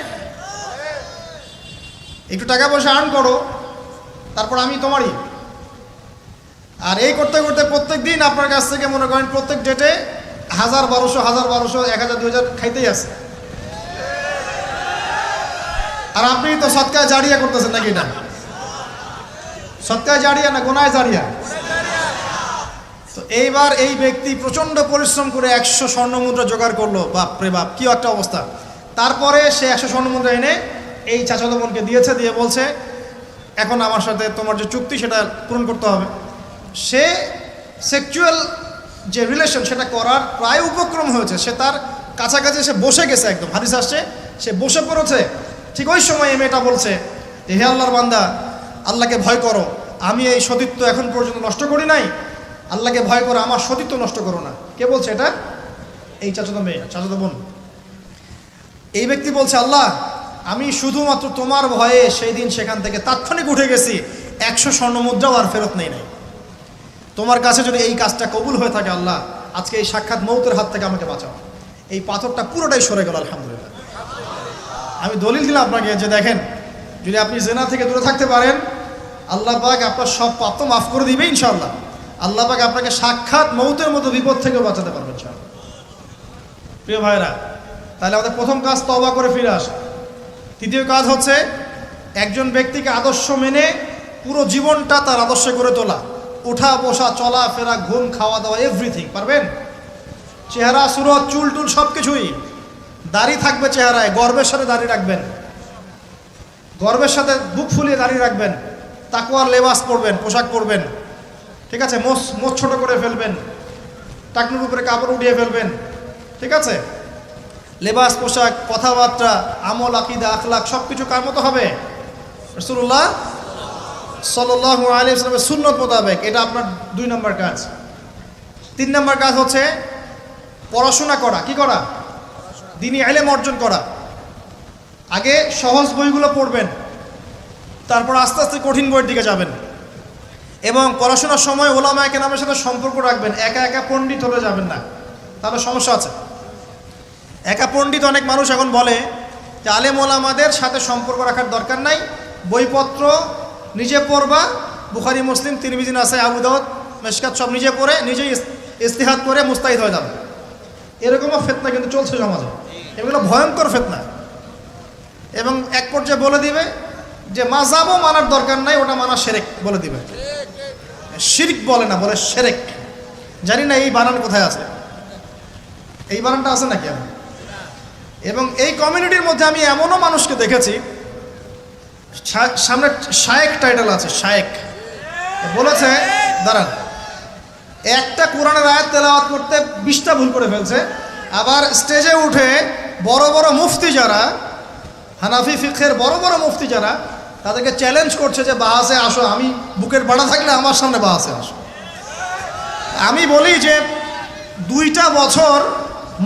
S1: একটু টাকা পয়সা আর্ন করো, তারপর আমি তোমারই। আর এই করতে করতে প্রত্যেক দিন আপনার কাছ থেকে মনে করেন প্রত্যেক ডেটে 1000-1200 1000 খাইতেই আছে। আর আপনি তো সৎকায় জারিয়া করতেছেন নাকি? এটা সৎকায় জারিয়া না গোনায় জারিয়া? তো এইবার এই ব্যক্তি প্রচন্ড পরিশ্রম করে 100 স্বর্ণ মুদ্রা জোগাড় করলো। বাপ রে বাপ, কি একটা অবস্থা। তারপরে সে 100 স্বর্ণ মুদ্রা এনে এই চাচাতো বোনকে দিয়েছে, দিয়ে বলছে এখন আমার সাথে তোমার যে চুক্তি সেটা পূরণ করতে হবে। সে সেক্সুয়াল যে রিলেশন সেটা করার প্রায় উপক্রম হয়েছে, সে তার কাছাকাছি সে বসে গেছে, একদম হাদিস আসছে সে বসে পড়েছে। ঠিক ওই সময় এই মেয়েটা বলছে যে হে আল্লাহর বান্দা, আল্লাহকে ভয় করো, আমি এই সতীত্ব এখন পর্যন্ত নষ্ট করি নাই, আল্লাহকে ভয় করো, আমার সতীত্ব নষ্ট করো না। কে বলছে এটা? এই চাচাতো মেয়ে, চাচাতো বোন। এই ব্যক্তি বলছে আল্লাহ, আমি শুধুমাত্র তোমার ভয়ে সেই দিন সেখান থেকে তাৎক্ষণিক উঠে গেছি, 100 স্বর্ণ মুদ্রাও আর ফেরত নেই নাই। তোমার কাছে যদি এই কাজটা কবুল হয়ে থাকে আল্লাহ, আজকে এই সাক্ষাৎ মৌতের হাত থেকে আমাকে বাঁচাও। এই পাথরটা পুরোটাই সরে গেল আলহামদুলিল্লাহ। আমি দলিল দিলাম আপনাকে যে দেখেন, যদি আপনি জেনা থেকে দূরে থাকতে পারেন, আল্লাহ পাক আপনার সব পাপ তো মাফ করে দিবে ইনশাআল্লাহ। আল্লাহ পাক আপনাকে সাক্ষাৎ মৌতের মতো বিপদ থেকেও বাঁচাতে পারবেন ইনশাআল্লাহ। প্রিয় ভাইরা, তাহলে আমাদের প্রথম কাজ তওবা করে ফিরে আসা। তৃতীয় কাজ হচ্ছে একজন ব্যক্তিকে আদর্শ মেনে পুরো জীবনটা তার আদর্শে করে তোলা। উঠা বসা, চলা ফেরা, ঘুম, খাওয়া দাওয়া, এভরিথিং পারবেন। চেহারা, সুরত, চুল টুল সব কিছুই। দাড়ি থাকবে চেহারায়, গর্বের সাথে দাড়ি রাখবেন, গর্বের সাথে বুক ফুলিয়ে দাড়ি রাখবেন। তাকওয়ার লেবাস পরবেন, পোশাক পরবেন, ঠিক আছে। মোচ ছোট করে ফেলবেন, টাকনুর উপরে কাপড় উঠিয়ে ফেলবেন, ঠিক আছে। লেবাস, পোশাক, কথাবার্তা, আমল, আকীদা, আখলাক সব কিছু কার মতো হবে? রাসূলুল্লাহ সাল্লাল্লাহু আলাইহি ওয়াসাল্লামের সুন্নত মোতাবেক। এটা আপনার 2 নম্বর কাজ। 3 নম্বর কাজ হচ্ছে পড়াশোনা করা। কি করা? দ্বীনি ইলম অর্জন করা। আগে সহজ বইগুলো পড়বেন, তারপর আস্তে আস্তে কঠিন বইয়ের দিকে যাবেন। এবং পড়াশোনার সময় ওলামায়ে কেরামের সাথে সম্পর্ক রাখবেন। একা একা পণ্ডিত হতে যাবেন না, তাহলে সমস্যা আছে। একা পণ্ডিত অনেক মানুষ এখন বলে যে আলেম ওলামাদের সাথে সম্পর্ক রাখার দরকার নাই, বইপত্র নিজে পড়বা, বুখারী, মুসলিম, তিরমিজি, নাসাই, আবু দাউদ, মিশকাত সব নিজে পড়ে নিজেই ইস্তিহাদ করে মুস্তাহিদ হয়ে যাবে। এরকমও ফিতনা কিন্তু চলছে সমাজে। এগুলো ভয়ঙ্কর ফিতনা। এবং এক পর্যায়ে বলে দিবে যে মাযহাবও মানার দরকার নাই, ওটা মানা শিরক বলে দিবে। শিরক বলে না, বলে শিরক। জানি না এই বানান কোথায় আছে, এই বানানটা আছে নাকি আমি? এবং এই কমিউনিটির মধ্যে আমি এমনও মানুষকে দেখেছি, সামনে শায়েক টাইটেল আছে, শায়েক বলেছে দাঁড়ান, একটা কোরআনের আয়াত তেলাওয়াত করতে 20টা ভুল করে ফেলছে। আবার স্টেজে উঠে বড় বড় মুফতি যারা, হানাফি ফিকহের বড় বড় মুফতি যারা, তাদেরকে চ্যালেঞ্জ করছে যে বাহাসে আসো, আমি বুকের বাড়া থাকলে আমার সামনে বাহাসে আসো। আমি বলি যে 2টা বছর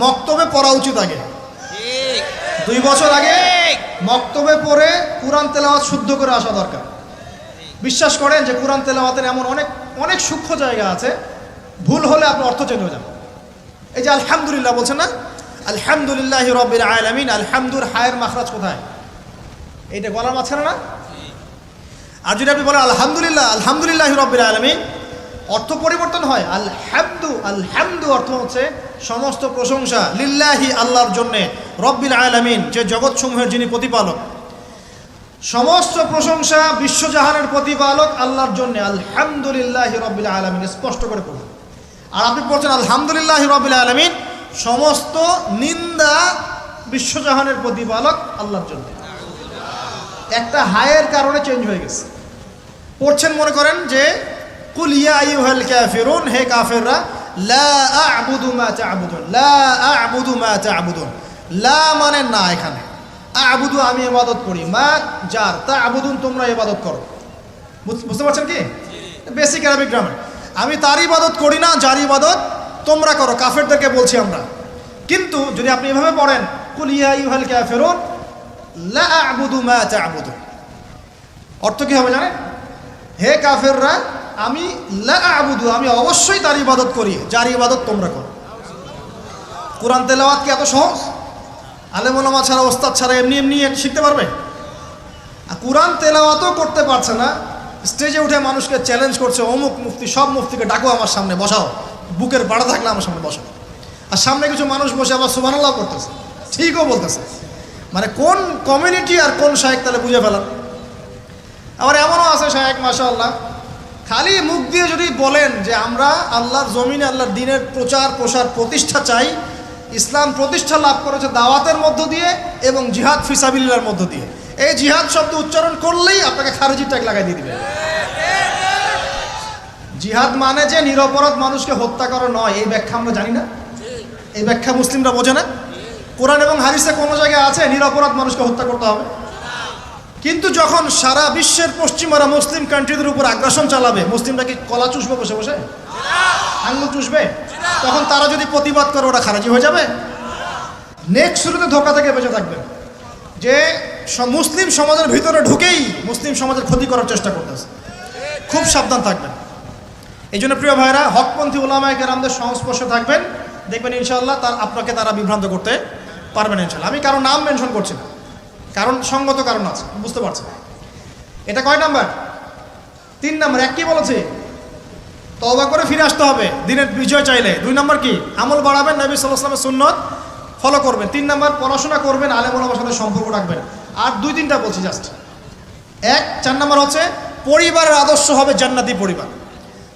S1: মক্তবে পড়া উচিত। আগে 2 বছর আগে মক্তবে পড়ে কোরআন তেলাওয়াত শুদ্ধ করে আসা দরকার। বিশ্বাস করেন যে কোরআন তেলাওয়াতের এমন অনেক অনেক সূক্ষ্ম জায়গা আছে, ভুল হলে আপনার অর্থ চেঞ্জ হয়ে যাবে। এই যে আলহামদুলিল্লাহ বলছেন না, আলহামদুলিল্লাহি রাব্বিল আলামিন, আলহামদুর হায়ের মাখরাজ কোথায়? এইটা গলার মাঝখানে না? আর যদি আপনি বলেন আলহামদুলিল্লাহ, আলহামদুলিল্লাহি রাব্বিল আলামিন, অর্থ পরিবর্তন হয়। আলহামদু, আলহামদু অর্থ হচ্ছে সমস্ত প্রশংসা লিল্লাহি, আল্লাহর জন্যে, রব্বিল আলামিন, যে জগৎসমূহের যিনি প্রতিপালক। সমস্ত প্রশংসা বিশ্বজাহানের প্রতিপালক আল্লাহর জন্যে, আলহামদুলিল্লাহি রাব্বিল আলামিন স্পষ্ট করে পড়ুন। আর আপনি পড়ছেন আলহামদুলিল্লাহি রাব্বিল আলামিন, সমস্ত নিন্দা বিশ্বজাহানের প্রতিপালক আল্লাহর জন্য। একটা হায়ের কারণে চেঞ্জ হয়ে গেছে। পড়ছেন মনে করেন যে কুল ইয়া আইয়ুহাল কাফিরুন, হে কাফেররা, লা আ'বুদু মা তা'বুদুন, লা আ'বুদু মা তা'বুদুন। লা মানে না, এখানে আ'বুদু আমি ইবাদত করি, মা জার, তা'বুদুন তোমরা ইবাদত করো। বুঝতে পারছেন কি? Basic Arabic grammar. আমি তার ইবাদত করি না যার ইবাদত তোমরা করো, কাফেরদেরকে বলছি আমরা। কিন্তু যদি আপনি এভাবে পড়েন, কুল ইয়া আইয়ুহাল কাফিরুন লা আ'বুদু মা তা'বুদুন, অর্থ কি হবে জানেন? হে কাফেররা, আমি লা আ'বুদু, আমি অবশ্যই তার ইবাদত করি যার ইবাদত তোমরা করো। কোরআন তেলাওয়াত কি এত সহজ? আলেম ওলামা ছাড়া, ওস্তাদ ছাড়া এমনি এমনি শিখতে পারবে? আর কোরআন তেলাওয়াতও করতে পারছে না, স্টেজে উঠে মানুষকে চ্যালেঞ্জ করছে, অমুক মুফতি, সব মুফতিকে ডাকো আমার সামনে বসাও, বুকের বাড়া থাকলে আমার সামনে বসাও। আর সামনে কিছু মানুষ বসে আবার সুবহানাল্লাহ করতেছে, ঠিকও বলতেছে। মানে কোন কমিউনিটি আর কোন শায়েখ তাহলে বুঝে ফেলান। আবার এমনও আছে শায়েখ মাশাআল্লাহ, খালি মুখ দিয়ে যদি বলেন যে আমরা আল্লাহর জমিনে আল্লাহর দ্বীনের প্রচার প্রসার প্রতিষ্ঠা চাই, ইসলাম প্রতিষ্ঠা লাভ করেছে দাওয়াতের মধ্য দিয়ে এবং জিহাদ ফিসাবিল্লাহর মধ্য দিয়ে, এই জিহাদ শব্দ উচ্চারণ করলেই আপনাকে খারিজি ট্যাগ লাগাই দিয়ে দিবে। জিহাদ মানে যে নিরপরাধ মানুষকে হত্যা করা নয়, এই ব্যাখ্যা আমরা জানি না, এই ব্যাখ্যা মুসলিমরা বোঝে না। কোরআন এবং হাদিসে কোনো জায়গায় আছে নিরপরাধ মানুষকে হত্যা করতে হবে? কিন্তু যখন সারা বিশ্বের পশ্চিমারা মুসলিম কান্ট্রিদের উপর আগ্রাসন চালাবে, মুসলিমরা কি কলা চুষবে বসে বসে, আঙ্গুল চুষবে? তখন তারা যদি প্রতিবাদ করে, ওরা খারাজি হয়ে যাবে? নেক্সট শুরুতে ধোকা থেকে বেঁচে থাকবে যে মুসলিম সমাজের ভিতরে ঢুকেই মুসলিম সমাজের ক্ষতি করার চেষ্টা করতেছে। খুব সাবধান থাকবেন। এই জন্য প্রিয় ভাইরা, হকপন্থী উলামায়ে কেরামদের সংস্পর্শে থাকবেন, দেখবেন ইনশাআল্লাহ আপনাকে তারা বিভ্রান্ত করতে পারবেন ইনশাআল্লাহ। আমি কারো নাম মেনশন করছি না, কারণ সঙ্গত কারণ আছে, বুঝতে পারছেন। এটা কয় নাম্বার? 3 নাম্বার। এক কি বলেছে? তওবা করে ফিরে আসতে হবে দিনের বিজয় চাইলে। 2 নাম্বার কি? আমল বাড়াবেন, নবী সাল্লাল্লাহু আলাইহি ওয়াসাল্লামের সুন্নত ফলো করবেন। 3 নাম্বার পড়াশোনা করবেন, আলেম ওলামার সাথে সম্পর্ক রাখবেন। আর 2-3টা বলছি জাস্ট। 4 নাম্বার হচ্ছে পরিবারের আদর্শ হবে জান্নাতি পরিবার।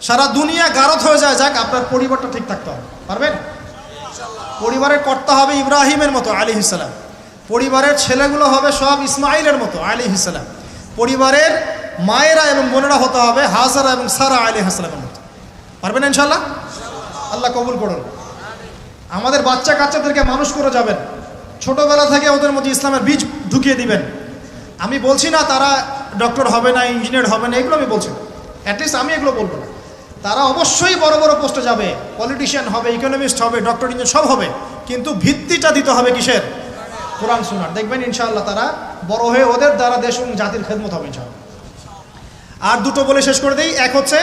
S1: সারা দুনিয়া গারদ হয়ে যায় যাক, আপনার পরিবারটা ঠিক থাকতে হবে। পারবেন? পরিবারের কর্তা হবে ইব্রাহিমের মতো আলাইহিস সালাম, পরিবারের ছেলেগুলো হবে সব ইসমাইলের মতো আলাইহিস সালাম, পরিবারের মায়েরা এবং বোনেরা হতে হবে হাজারা এবং সারা আলাইহিস সালামের মতো। পারবেন ইনশাআল্লাহ? আল্লাহ কবুল করুন। আমাদের বাচ্চা কাচ্চাদেরকে মানুষ করে যাবেন, ছোটবেলা থেকে ওদের মধ্যে ইসলামের বীজ ঢুকিয়ে দিবেন। আমি বলছি না তারা ডক্টর হবে না, ইঞ্জিনিয়ার হবে না, এগুলো আমি বলছি না, অ্যাটলিস্ট আমি এগুলো বলবো না। তারা অবশ্যই বড় বড় পোস্টে যাবে, পলিটিশিয়ান হবে, ইকোনমিস্ট হবে, ডক্টর ইঞ্জিনিয়ার সব হবে, কিন্তু ভিত্তিটা দিতে হবে কিসের? কোরআন সুন্নাহর। দেখবেন ইনশাআল্লাহ তারা বড় হয়ে ওদের দ্বারা দেশ এবং জাতির খেদমত হবে ইনশাআল্লাহ। আর 2টো বলে শেষ করে দিই। এক হচ্ছে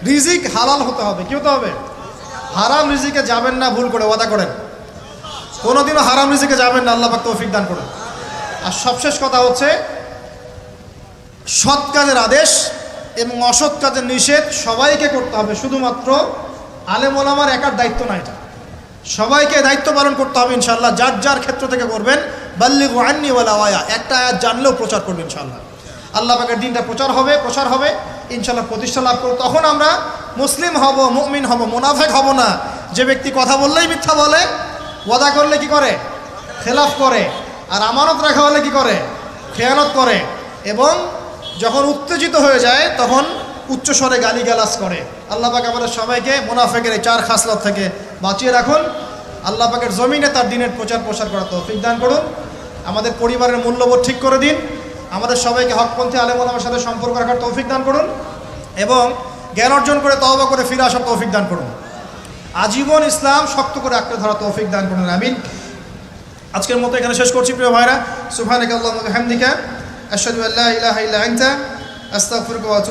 S1: রিজিক হালাল হতে হবে। কি হতে হবে? হারাম রিজিকে যাবেন না, ভুল করে ওয়াদা করেন। কোনোদিনও হারাম রিজিকে যাবেন না, আল্লাহ পাক তৌফিক দান করুন। আর সবশেষ কথা হচ্ছে সৎ কাজের আদেশ এবং অসৎ কাজের নিষেধ সবাইকে করতে হবে, শুধুমাত্র আলেম ওলামার একার দায়িত্ব না, এটা সবাইকে দায়িত্ব পালন করতে হবে ইনশাআল্লাহ। যার যার ক্ষেত্র থেকে করবেন। বাল্লিগু আন্নি ওয়ালাউ আয়া, একটা আয়াত জানলেও প্রচার করবেন ইনশাআল্লাহ। আল্লাহ পাকের দিনটা প্রচার হবে ইনশাআল্লাহ, প্রতিষ্ঠা লাভ করব। তখন আমরা মুসলিম হব, মুমিন হব, মুনাফিক হব না। যে ব্যক্তি কথা বললেই মিথ্যা বলে, ওয়াদা করলে কি করে? খেলাফ করে। আর আমানত রাখা হলে কি করে? খেয়ানত করে। এবং যখন উত্তেজিত হয়ে যায় তখন উচ্চস্বরে গালিগালাজ করে। আল্লাহ পাক আমাদের সবাইকে মুনাফিকের এই 4 খাসলত থেকে বাঁচিয়ে রাখুন। আল্লাহ পাকের জমিনে তার দিনের প্রচার প্রসার করার তৌফিক দান করুন। আমাদের পরিবারের মূল্যবোধ ঠিক করে দিন। আমাদের সবাইকে হকপন্থী আলেম ওলামার সাথে সম্পর্ক রাখার তৌফিক দান করুন এবং জ্ঞান অর্জন করে তওবা করে ফিরে আসার তৌফিক দান করুন। আজীবন ইসলাম শক্ত করে আঁকড়ে ধরার তৌফিক দান করুন, আমিন। আজকের মতো এখানে শেষ করছি প্রিয় ভাইরা। সুবহানাকাল্লাহুম্মা ওয়া বিহামদিকা আশহাদু আল্লা ইলাহা ইল্লা আনতা আস্তাগফিরুকা ওয়া আতুবু